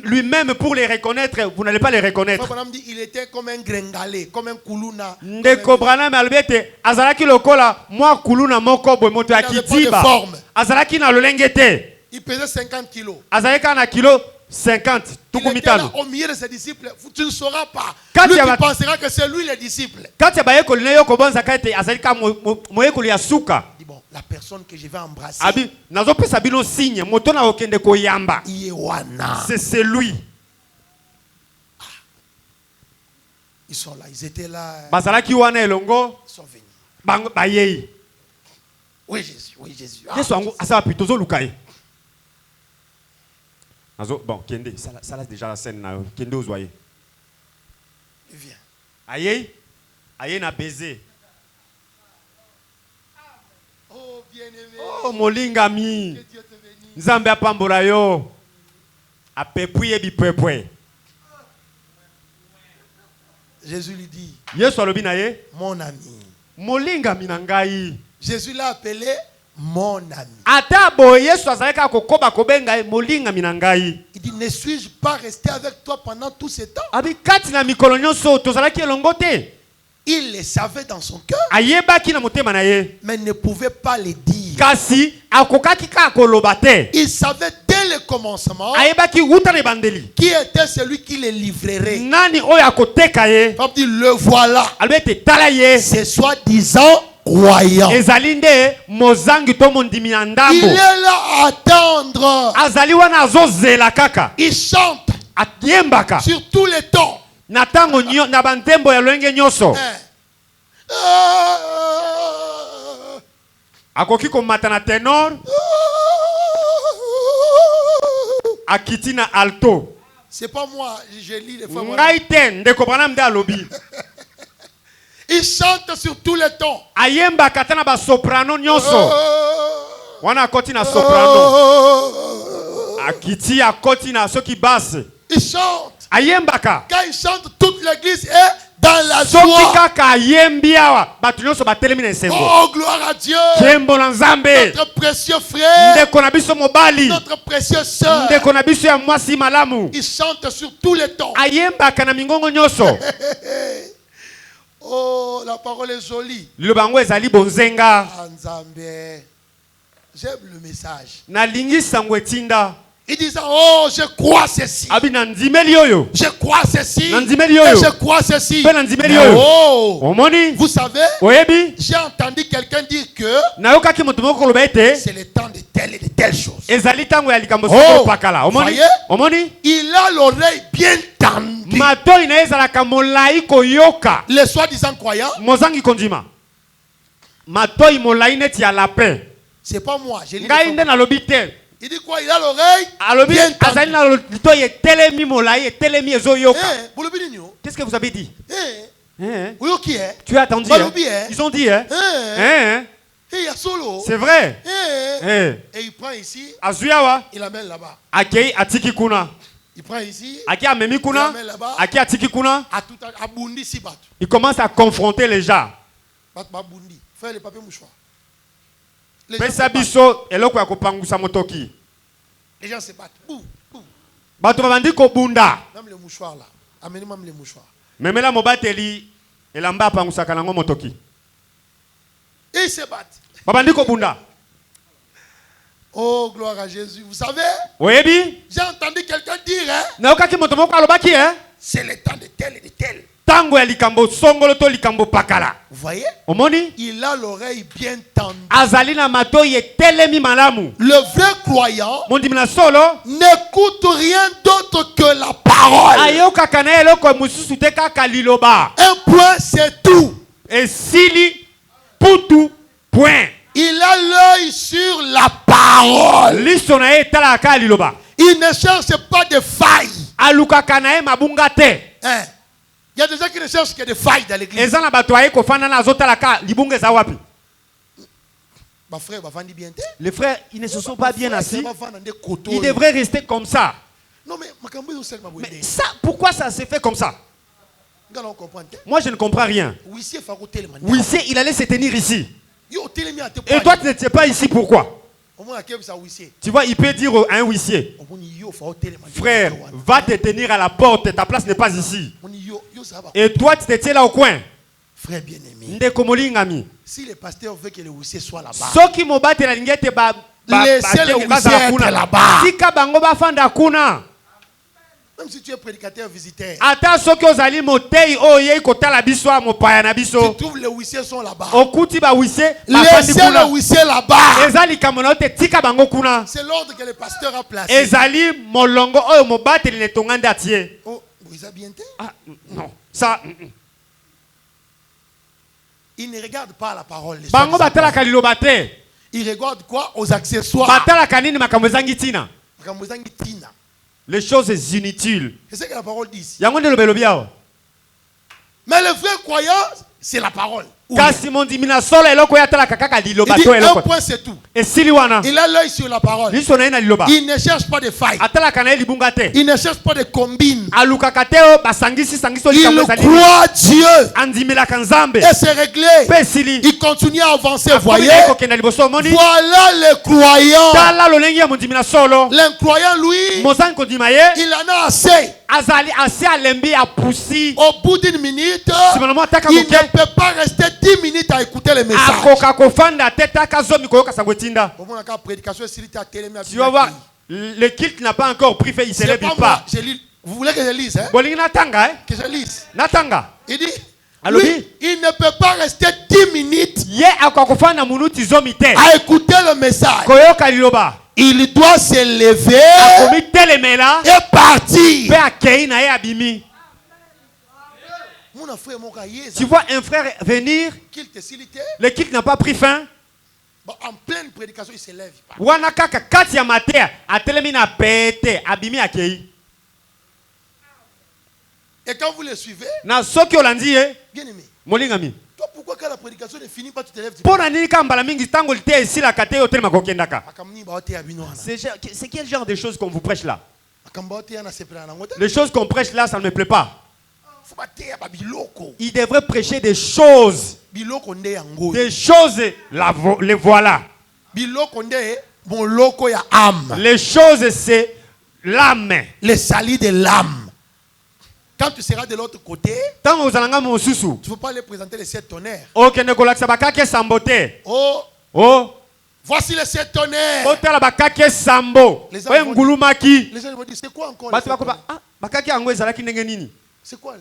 lui-même, pour les reconnaître, vous n'allez pas les reconnaître. Il était comme un gringalé, comme un kuluna. Ndeko Branham albete azalaki lokola mwa kuluna moko boy moto akitiba. Azalaki na lolengete. Il pesait 50 kilos. Azalaki na kilo 50. Il était là au milieu de ses disciples. Tu ne sauras pas. Lui, tu penseras que c'est lui les disciples. Quand tu as bon, la personne que je vais embrasser. C'est lui. Ils sont là. Ils étaient là. Ils sont venus. Oui, Jésus. Oui, Jésus. Bon, Kende, ça laisse déjà la scène. Kende Ozoye. Il vient. Aïe, aïe na baiser. Oh, bien-aimé. Oh, molingami. Nzambe apambola yo. Apepouye bipepouye. Jésus lui dit. Yesu alobi na ye. Mon ami. Molingami na ngai. Jésus l'a appelé mon ami. Il dit, ne suis-je pas resté avec toi pendant tout ce temps? Il le savait dans son cœur, mais ne pouvait pas le dire. Il savait dès le commencement qui était celui qui le livrerait. Il dit, le voilà. C'est soi-disant croyant. Il est là à attendre. Il chante sur tous les tons. Akoki komata na tenor. Akitina alto. C'est pas moi, je lis les fois. Il chante sur tous les tons. Ayemba katana ba soprano nyoso. Wana akoti na soprano. Akiti akoti na soki basse. Il chante. Ayembaka. Quand il chante, toute l'église est dans la joie. Oh, gloire à Dieu. Notre précieux frère. Notre précieux soeur. Il chante sur tous les tons. Oh, la parole est jolie. J'aime le message. Il disait, oh, je crois ceci. Je crois ceci. Et je crois ceci. Oh, vous savez, j'ai entendu quelqu'un dire que c'est le temps de telle et de telle chose. Oh, voyez, il a l'oreille bien tendue. Les soi-disant croyants. C'est pas moi. Il dit quoi? Il a l'oreille bien tendue. Qu'est-ce que vous avez dit? Tu as entendu? Ils ont dit. C'est vrai. Et il prend ici. Il amène là-bas. Il prend ici. Il amène là-bas. Il commence à confronter les gens. Fais le papier mouchoir. Les gens se battent. Même le mouchoir là. Amenez même le mouchoir. Et ils se battent. Oh, gloire à Jésus. Vous savez, j'ai entendu quelqu'un dire, c'est le temps de tel et de tel. Vous voyez? Il a l'oreille bien tendue. Le vrai croyant n'écoute rien d'autre que la parole. Un point, c'est tout. Et s'il pour tout point. Il a l'œil sur la parole. Il ne cherche pas de failles. Il y a des gens qui ne cherchent que des failles dans l'église. Les frères, ils ne se sont pas bien assis. Ils devraient rester comme ça. Mais ça, pourquoi ça s'est fait comme ça? Moi, je ne comprends rien. Huissier, il allait se tenir ici. Et toi, tu n'étais pas ici, pourquoi? Tu vois, il peut dire à un huissier, frère, va te tenir à la porte, ta place n'est pas ici. Et toi, tu te tiens là au coin. Frère bien-aimé, si le pasteur veut que le huissier soit là-bas, laissez le huissier être là-bas. Même si tu es prédicateur visiteur, tu trouves les huissiers sont là-bas. Laissez le huissier là-bas. C'est l'ordre que le pasteur a placé. Oh, vous avez bien été? Ah, non. Ça. Il ne regarde pas la parole. Il regarde quoi? Aux accessoires. Les choses inutiles. C'est ce que la parole dit. Mais le vrai croyant, c'est la parole. Il dit un point c'est tout. Il a l'œil sur la parole. Il ne cherche pas de failles. Il ne cherche pas de combines. Il croit Dieu. Et c'est réglé. Il continue à avancer. Voyez. Voilà le croyant. L'incroyant, lui, il en a assez. Au bout d'une minute, il ne peut pas rester 10 minutes à écouter les messages. Tu vas voir, le culte n'a pas encore pris fait, il ne se lève pas. Vous voulez que je lise, hein? Que je lise. Il dit, lui, il ne peut pas rester 10 minutes à écouter le message. Il doit se lever et partir. Tu vois un frère venir, le culte n'a pas pris fin. En pleine prédication, il se lève. Et quand vous le suivez, bien aimé, toi, pourquoi quand la prédication ne finit pas, tu te lèves? C'est quel genre de choses qu'on vous prêche là? Les choses qu'on prêche là, ça ne me plaît pas. Il devrait prêcher des choses. Des choses, les voilà. Les choses, c'est l'âme. Les salis de l'âme. Quand tu seras de l'autre côté, tu ne peux pas les présenter les 7 tonnerres. Oh, voici les 7 tonnerres. Les gens vont dire, c'est quoi encore? C'est quoi?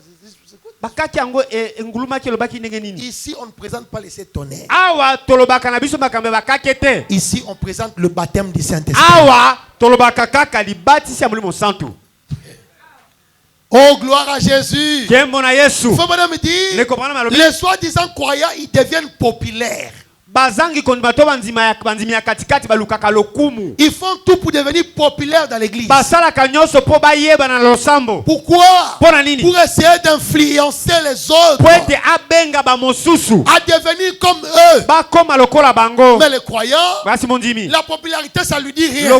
Ici, on ne présente pas les 7 tonnerres. Ici, on présente le baptême du Saint-Esprit. Oh, gloire à Jésus. Il faut madame dire, les soi-disant croyants, ils deviennent populaires. Ils font tout pour devenir populaires dans l'église. Pourquoi? Pour essayer d'influencer les autres à devenir comme eux. Mais les croyants, la popularité, ça lui dit rien.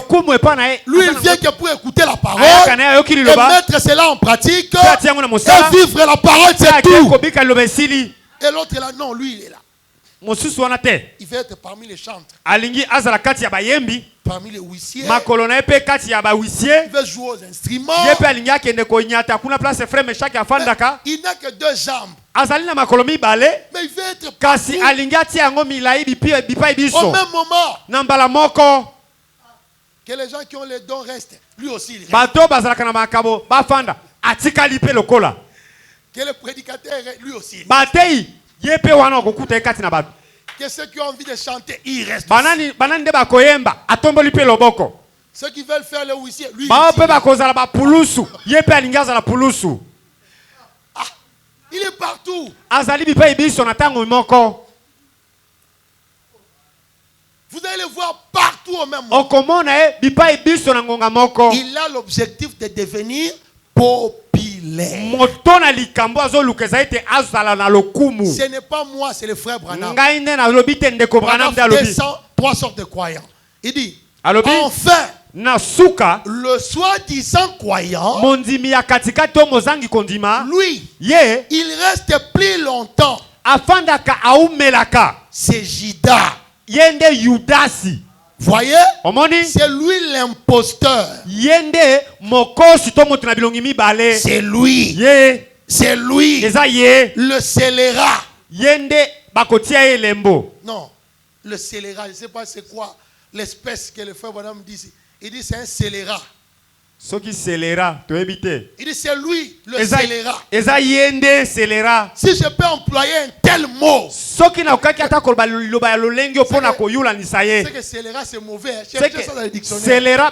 Lui, il vient que pour écouter la parole et mettre cela en pratique et vivre la parole, c'est tout. Et l'autre est là, non, lui, il est là. Il veut être parmi les chantres. Parmi les huissiers. Il veut jouer aux instruments. Il n'a que 2 jambes. Mais il veut être partout. Au même moment que les gens qui ont les dons restent, lui aussi il reste. Que le prédicateur reste, lui aussi il reste. Que ceux qui ont envie de chanter, ils restent. Ceux qui veulent faire le huissier, lui il est partout. Vous allez le voir partout. partout au même moment. Il a l'objectif de devenir populaire. Ce n'est pas moi, c'est le frère Branham. Branham descend 3 sortes de croyants. Il dit, enfin, le soi-disant croyant, lui, il reste plus longtemps. C'est Judas. Voyez, c'est lui l'imposteur. C'est lui. C'est lui le scélérat. Non, le scélérat, je ne sais pas c'est quoi l'espèce que le frère Bonhomme dit ici. Il dit c'est un scélérat. Il dit c'est lui le scélérat. Si je peux employer un tel mot, c'est que scélérat c'est mauvais. Cherchez ça dans le dictionnaire.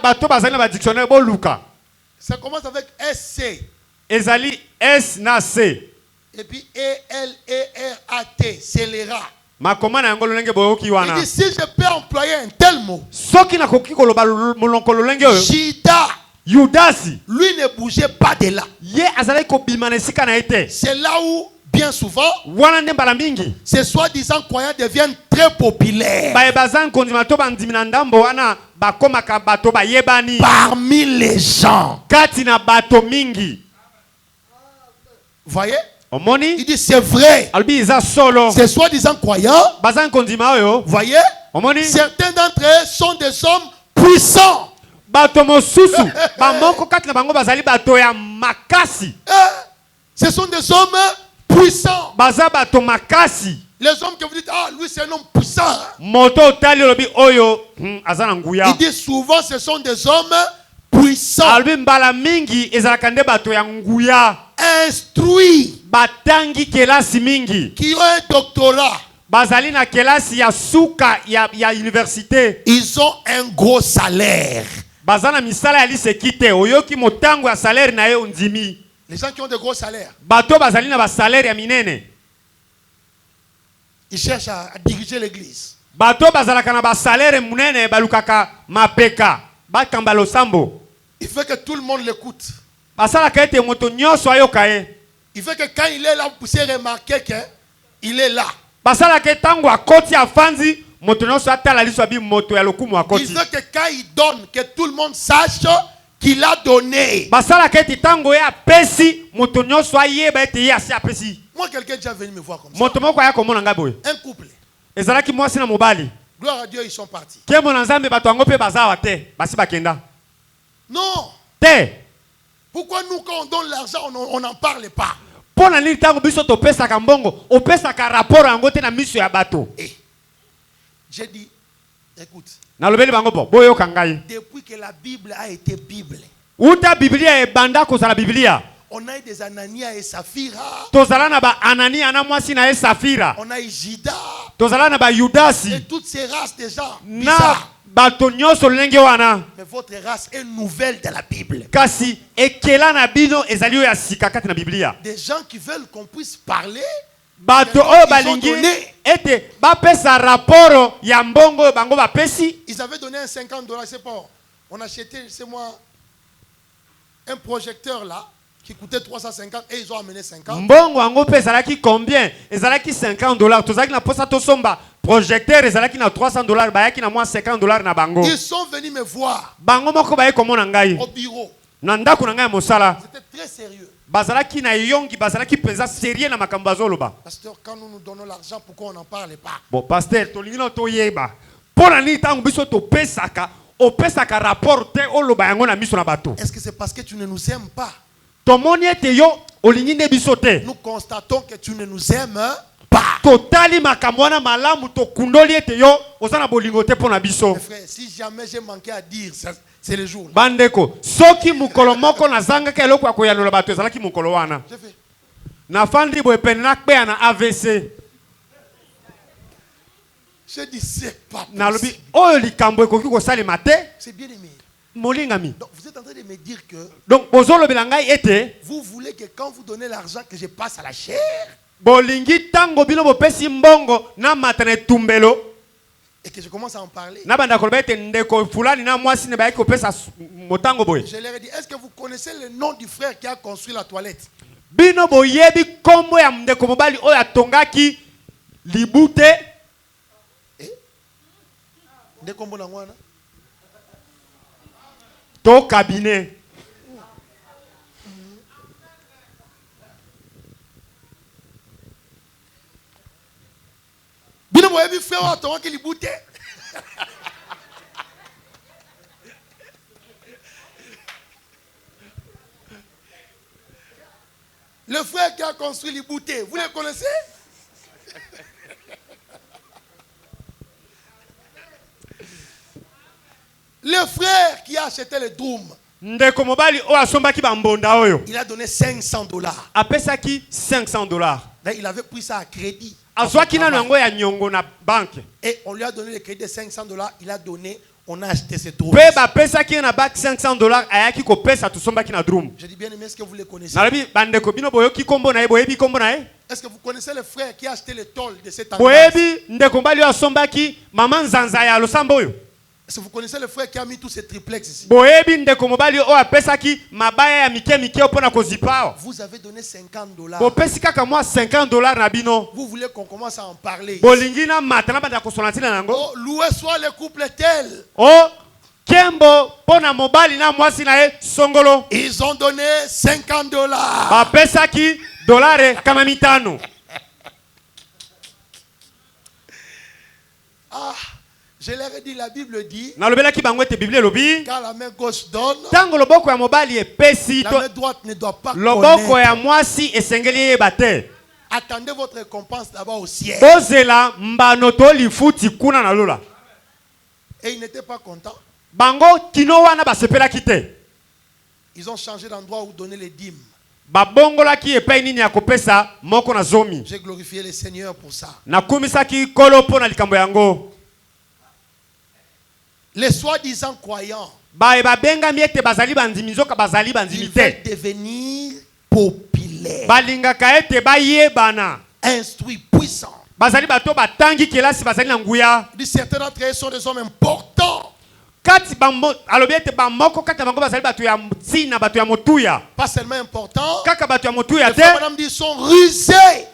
Ça commence avec SC. Et puis E-L-E-R-A-T, scélérat. Il dit si je peux employer un tel mot, Judas, lui ne bougeait pas de là. C'est là où, bien souvent, ces soi-disant croyants deviennent très populaires parmi les gens. Voyez? Il dit c'est vrai. Ces soi-disant croyants, voyez, certains d'entre eux sont des hommes puissants. Ce sont des hommes puissants. Les hommes que vous dites, ah, lui c'est un homme puissant. Il dit souvent ce sont des hommes puissants. Instruits. Qui ont un doctorat. Ils ont un gros salaire. Les gens qui ont de gros salaires, ils cherchent à diriger l'église. Il fait que tout le monde l'écoute. Il fait que quand il est là, vous pouvez remarquer qu'il est là. Il veut que quand il donne, que tout le monde sache qu'il a donné. Moi, quelqu'un est déjà venu me voir comme ça. Un couple. Gloire à Dieu, ils sont partis. Non. Pourquoi nous, quand on donne l'argent, on n'en parle pas? J'ai dit, écoute, depuis que la Bible a été Bible, on a eu des Anania et Saphira, on a eu Judas, et toutes ces races de gens bizarres. Mais votre race est nouvelle de la Bible. Des gens qui veulent qu'on puisse parler. Ils avaient donné un $50, c'est pas. On a acheté, c'est moi, un projecteur là qui coûtait 350 et ils ont amené 50. Combien? $50. Projecteur ezalaki na $300 bayaki na moins $50 na bango. Ils sont venus me voir au bureau. C'était très sérieux. Bazalaki na yongi bazalaki penza sérieux na makambo azoloba. Pasteur, quand nous donnons l'argent, pourquoi on n'en parle pas? Bon pasteur, tolingina toyeba. Pona ni tango biso to pesaka, o pesaka rapport te oloba yango na miso na bato. Est-ce que c'est parce que tu ne nous aimes pas? Tomoni ete yo olingine biso te. Nous constatons que tu ne nous aimes pas. Totali makamwana malamu to kundoli ete yo osana bolingo te pona biso. Frère, si jamais j'ai manqué à dire, c'est le jour. Bandeko, soki mukolo moko na zanga ka eloko ya koyanola bato ezalaki mukolo wana. Na fandi bo epena kpe na AVC. Je dis c'est pas possible. Na lobi oyo likambo ekoki ko salima te. C'est bien aimé. Molingami. Donc vous êtes en train de me dire que donc bozolo belangai ete vous voulez que quand vous donnez l'argent que je passe à la chair. Bolingi tango bino bopesi mbongo na matane tumbelo. Et que je commence à en parler. Je leur ai dit, est-ce que vous connaissez le nom du frère qui a construit la toilette? Bino boyebi kombo ya ndeko mobali oyo atongaki libute. Ndeko mbona ngwana? To cabinet. Bino boyebi frère atongaki libute. Le frère qui a construit les bouteilles, vous les connaissez? Le frère qui a acheté le drum, il a donné $500. Apesaki $500. Il avait pris ça à crédit. Et on lui a donné le crédit de $500. Il a donné. On a acheté ce drum. $500 Je dis bien aimé, est-ce que vous les connaissez? Est-ce que vous connaissez le frère qui a acheté le tôle de cet endroit? Est-ce que vous connaissez le frère qui a mis tous ces triplex ici? Vous avez donné $50. Vous voulez qu'on commence à en parler? Oh, loué soit le couple tel. Oh, ils ont donné $50. Ah. Je leur ai dit, la Bible dit, car la main gauche donne, la main droite ne doit pas connaître. Attendez votre récompense d'abord au ciel. Et ils n'étaient pas contents. Ils ont changé d'endroit où donner les dîmes. J'ai glorifié le Seigneur pour ça. Les soi-disant croyants, ils veulent devenir populaires, instruits, puissants. Certains d'entre eux sont des hommes importants. Pas seulement importants, les femmes ils sont rusés.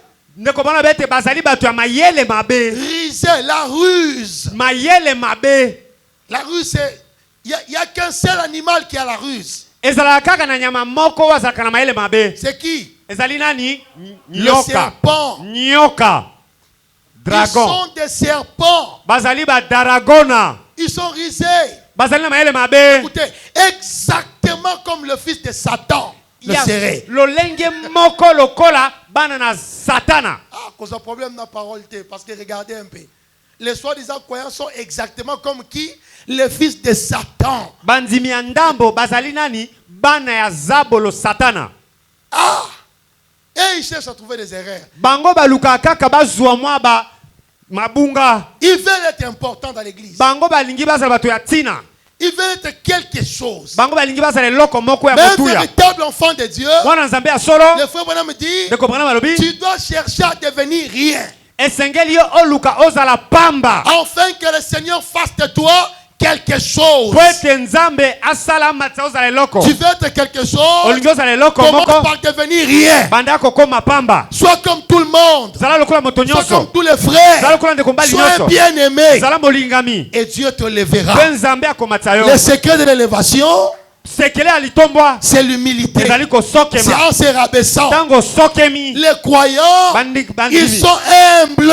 Rusés, la ruse. La ruse, il n'y a qu'un seul animal qui a la ruse. C'est qui? Le serpent. Ils sont des serpents. Ils sont risés. Écoutez, exactement comme le fils de Satan le serait. Ah, cause un problème dans la parole, parce que regardez un peu. Les soi-disant croyants sont exactement comme qui? Le fils de Satan. Ah! Et ils cherchent à trouver des erreurs. Ils veulent être importants dans l'église. Ils veulent être quelque chose. Mais un véritable enfant de Dieu, le frère Branham me dit, tu dois chercher à devenir rien. Afin que le Seigneur fasse de toi quelque chose. Tu veux être quelque chose, commence par devenir rien. Sois comme tout le monde. Sois comme tous les frères. Sois un bien-aimé. Et Dieu te lèvera. Le secret de l'élévation, c'est l'humilité. C'est en se rabaissant. Les croyants, ils sont humbles.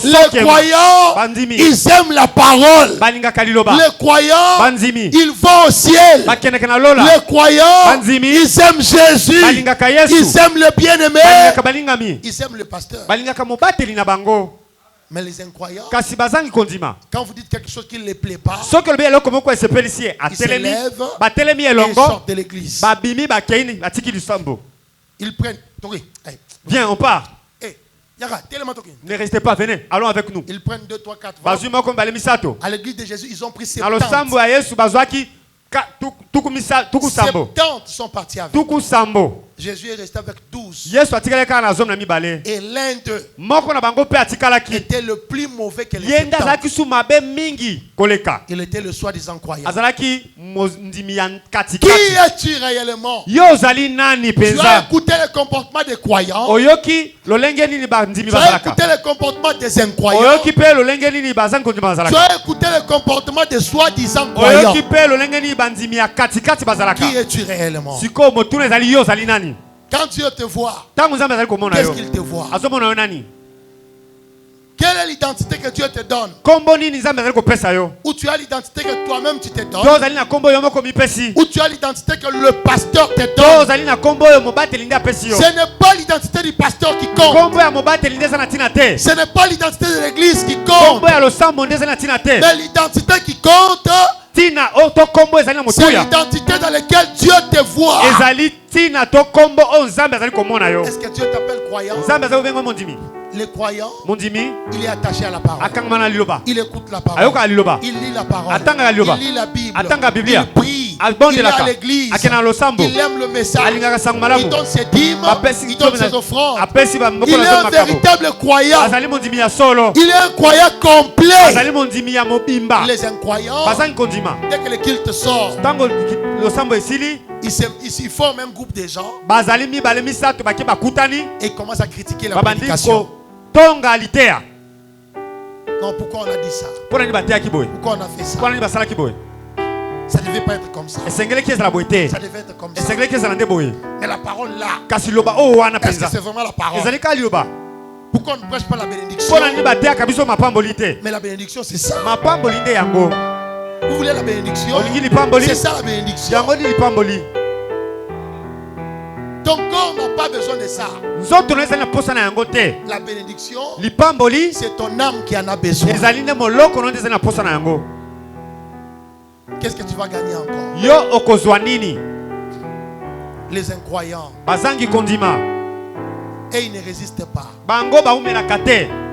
Les croyants, ils aiment la parole. Les croyants, ils vont au ciel. Les croyants, ils aiment Jésus. Ils aiment le bien-aimé. Ils aiment le pasteur. Mais les incroyants, quand vous dites quelque chose qui ne les plaît pas, ils se lèvent et ils sortent de l'église. Ils prennent. Viens, on part. Ne restez pas, venez, allons avec nous. Ils prennent 2, 3, 4 à l'église de Jésus, ils ont pris 70. 70 sont partis avec. Jésus est resté avec 12. Et l'un d'eux était le plus mauvais que les 70. Il était le soi-disant croyant. Qui es-tu réellement? Tu as écouté le comportement des croyants. Tu as écouté le comportement des incroyants. Tu as écouté le comportement des soi-disant croyants. Qui es-tu réellement? Quand Dieu te voit, qu'est-ce qu'il te voit? Quelle est l'identité que Dieu te donne? Ou tu as l'identité que toi-même tu te donnes? Ou tu as l'identité que le pasteur te donne? Ce n'est pas l'identité du pasteur qui compte. Ce n'est pas l'identité de l'église qui compte. Mais l'identité qui compte, c'est l'identité dans laquelle Dieu te voit. Est-ce que Dieu t'appelle croyant? Le croyant, il est attaché à la parole. Il écoute la parole. Il lit la parole. Il lit la Bible. Il prie. Il est à l'église. Il aime le message. Il donne ses dîmes. Il donne ses offrandes. Il est un véritable croyant. Il est un croyant complet. Les incroyants, dès que le culte sort, ils forment un groupe de gens et commencent à critiquer la prédication. Non, pourquoi on a dit ça? Pourquoi on a fait ça? Ça ne devait pas être comme ça. Ça devait être comme ça. Mais la parole là, est-ce que c'est vraiment la parole? Pourquoi on ne prêche pas la bénédiction? Mais la bénédiction c'est ça. Vous voulez la bénédiction? C'est ça la bénédiction. Ton corps n'a pas besoin de ça. La bénédiction, c'est ton âme qui en a besoin. Qu'est-ce que tu vas gagner encore? Les incroyants, et ils ne résistent pas.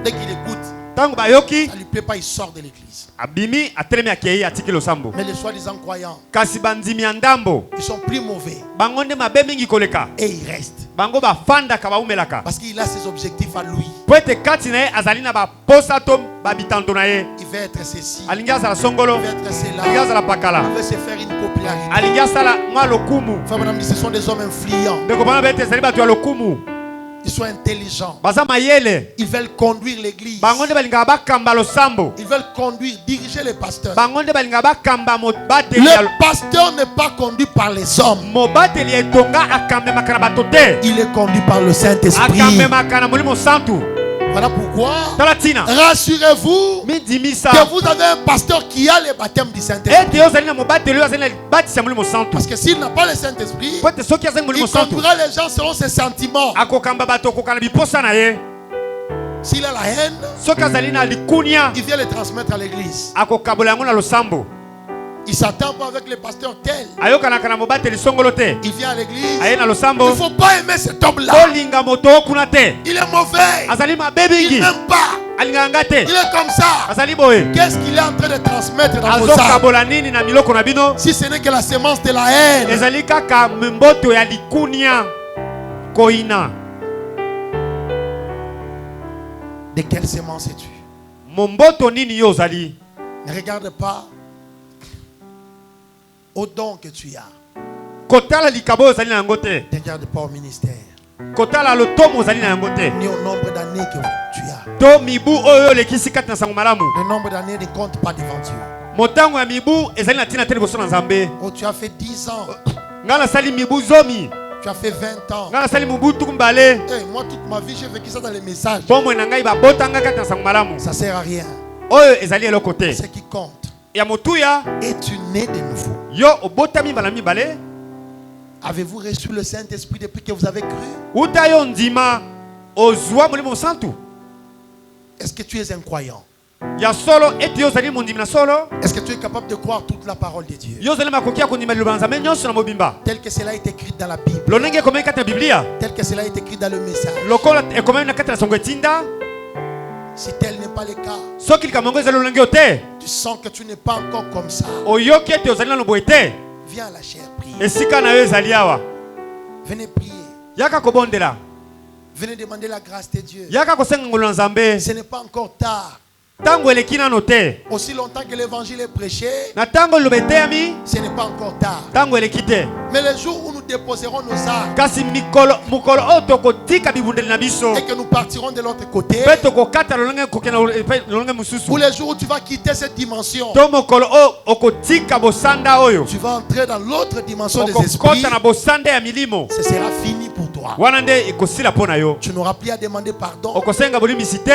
Dès qu'ils écoutent, ça ne lui plaît pas, il sort de l'église. Mais les soi-disant croyants, ils sont plus mauvais. Et ils restent. Parce qu'il a ses objectifs à lui. Il veut être ceci. Il veut être cela. Il veut se faire une popularité. Enfin, madame, ce sont des hommes influents. Ils sont intelligents. Ils veulent conduire l'église. Ils veulent conduire, diriger les pasteurs. Le pasteur n'est pas conduit par les hommes. Il est conduit par le Saint-Esprit. Voilà pourquoi, rassurez-vous que vous avez un pasteur qui a le baptême du Saint-Esprit. Parce que s'il n'a pas le Saint-Esprit, il conduira les gens selon ses sentiments. S'il a la haine, il vient les transmettre à l'église. Il s'attend pas avec le pasteur tel. Il vient à l'église. Il ne faut pas aimer cet homme-là. Il est mauvais. Il n'aime pas. Il est comme ça. Qu'est-ce qu'il est en train de transmettre dans vos âmes? Si ce n'est que la semence de la haine. De quelle semence es-tu? Ne regarde pas au don que tu as. Ne regarde pas au ministère. Ni au nombre d'années que tu as. Le nombre d'années ne compte pas devant Dieu. Oh, tu as fait 10 ans. Tu as fait 20 ans. Hey, moi toute ma vie j'ai vécu ça dans les messages. Ça sert à rien. Ce qui compte. Es-tu né de nouveau? Avez-vous reçu le Saint-Esprit depuis que vous avez cru? Est-ce que tu es un croyant? Est-ce que tu es capable de croire toute la parole de Dieu? Tel que cela est écrit dans la Bible. Tel que cela est écrit dans le message. Si tel n'est pas le cas, tu sens que tu n'es pas encore comme ça. Viens à la chair, prie. Venez prier. Yaka kobondela. Venez demander la grâce de Dieu. Yaka kosenga ngolo nzambe. Ce n'est pas encore tard. Tango elekina note. Aussi longtemps que l'évangile est prêché, Na tango lobetemi. ce n'est pas encore tard. Tango elekite. Mais le jour où nous déposerons nos armes Kasi mukolo otokotika bibundeli na biso. et que nous partirons de l'autre côté, Peto kokata lolenge kokena lolenge mususu. pour les jours où tu vas quitter cette dimension, To mukolo okotika bosanda oyo. tu vas entrer dans l'autre dimension des esprits. Okokota na bosanda ya milimo. Ce sera fini pour toi. Wana nde ekosila pona yo. Tu n'auras plus à demander pardon. Okosenga bolimisi te.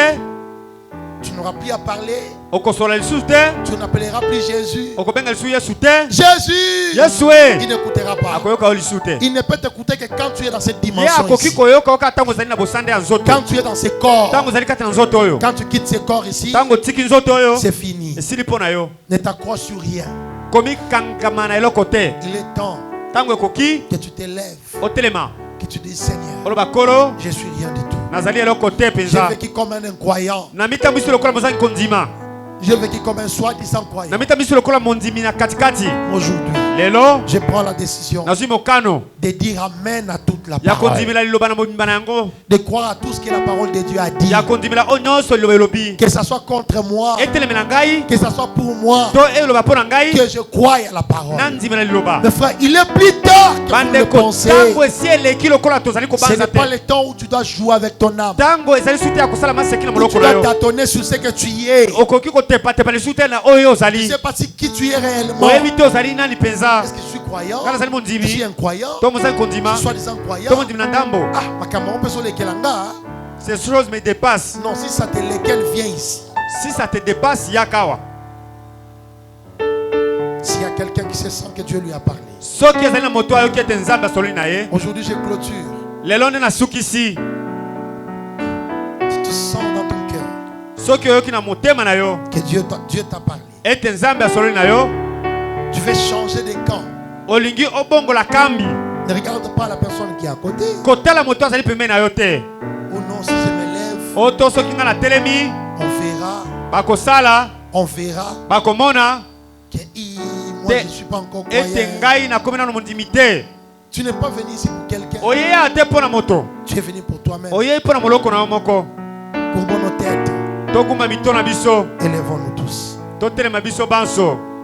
Tu n'auras plus à parler. Okosola lisusu te. Tu n'appelleras plus Jésus. Okobenga lisusu Yesu te. Jésus. Yesue. Il n'écoutera pas. Akoyoka lisusu te. Il ne peut t'écouter que quand tu es dans cette Ye dimension akoki ici. koyoka oka tango zali na bosanda ya nzoto. Quand tu es dans ce corps, Tango zali kati na nzoto oyo. quand tu quittes ce corps ici, Tango tiki nzoto oyo. c'est fini. Esili pona yo. Ne t'accroche sur rien. Komi kankama na eloko te. Il est temps Tango ekoki que tu t'élèves, otelema. que tu dis Seigneur, Oloba kolo. je suis rien du tout. Nazali eloko te J'ai penza. vécu comme un incroyant. Na mitambiso lokola mozangi kondima. J'ai vécu comme un soi-disant croyant. Na mitambiso lokola mondimi na katikati. Aujourd'hui, Lelo. je prends la décision Nazui mokano. de dire Amen à toute la Ya parole. kondimela liloba na mobimba na yango. De croire à tout ce que la parole de Dieu a dit. Ya kondimela onyoso liloba elobi. Que ça soit contre moi, Etelemela ngai. que ça soit pour moi, To eloba pona ngai. que je croie à la parole. Nandimela liloba. Mes frères, il est plus tard que vous Bande le ko pensez. tango esi eleki lokola tozali Ce kobanza n'est pas te. le temps où tu dois jouer avec ton âme. Tango ezali suti ya kosala maseki na Où tu moloko na dois yo. tâtonner sur ce que tu y es. Okoki kotepatepa lisusu te na oyo Tu ne ozali. sais pas si qui tu es réellement. Oyebi te ozali nani penza. Est-ce que je suis croyant? Kana zali Je suis mondimi. un croyant. To mozali kondima. Je suis soi-disant To croyant. mondimi na ndambo. Ah, ma caméra peut sur les kelanga. Ces choses me dépassent. Non, si ça te lesquels vient ici. Si ça te dépasse, yakawa. S'il y a quelqu'un qui se sent que Dieu lui a parlé. Soki ezali na moto ayo ki ete nzambe asoli na ye. Aujourd'hui, je clôture. Lelo nde nasukisi. Tu te sens dans ton cœur Soki oyoki na motema na yo. que Dieu t'a parlé. Ete nzambe asoli na yo. Tu veux changer de camp. Olingi obongola kambi. Ne regarde pas la personne qui est à côté. Kotala moto azali pembeni na yo te. Oh non, si je me lève, Oto soki nga na telemi. on verra. Bakosala. On verra Bakomona. que moi je ne suis pas encore croyant. Ete ngai nakomi nano mondimi te. Tu n'es pas venu ici pour quelqu'un. Oyeya te mpo na moto. Tu es venu pour toi-même. Oyei mpo na moloko na yo moko. Courbons nos têtes. Toguma mito na biso. Élevons-nous tous. Totelema biso banso.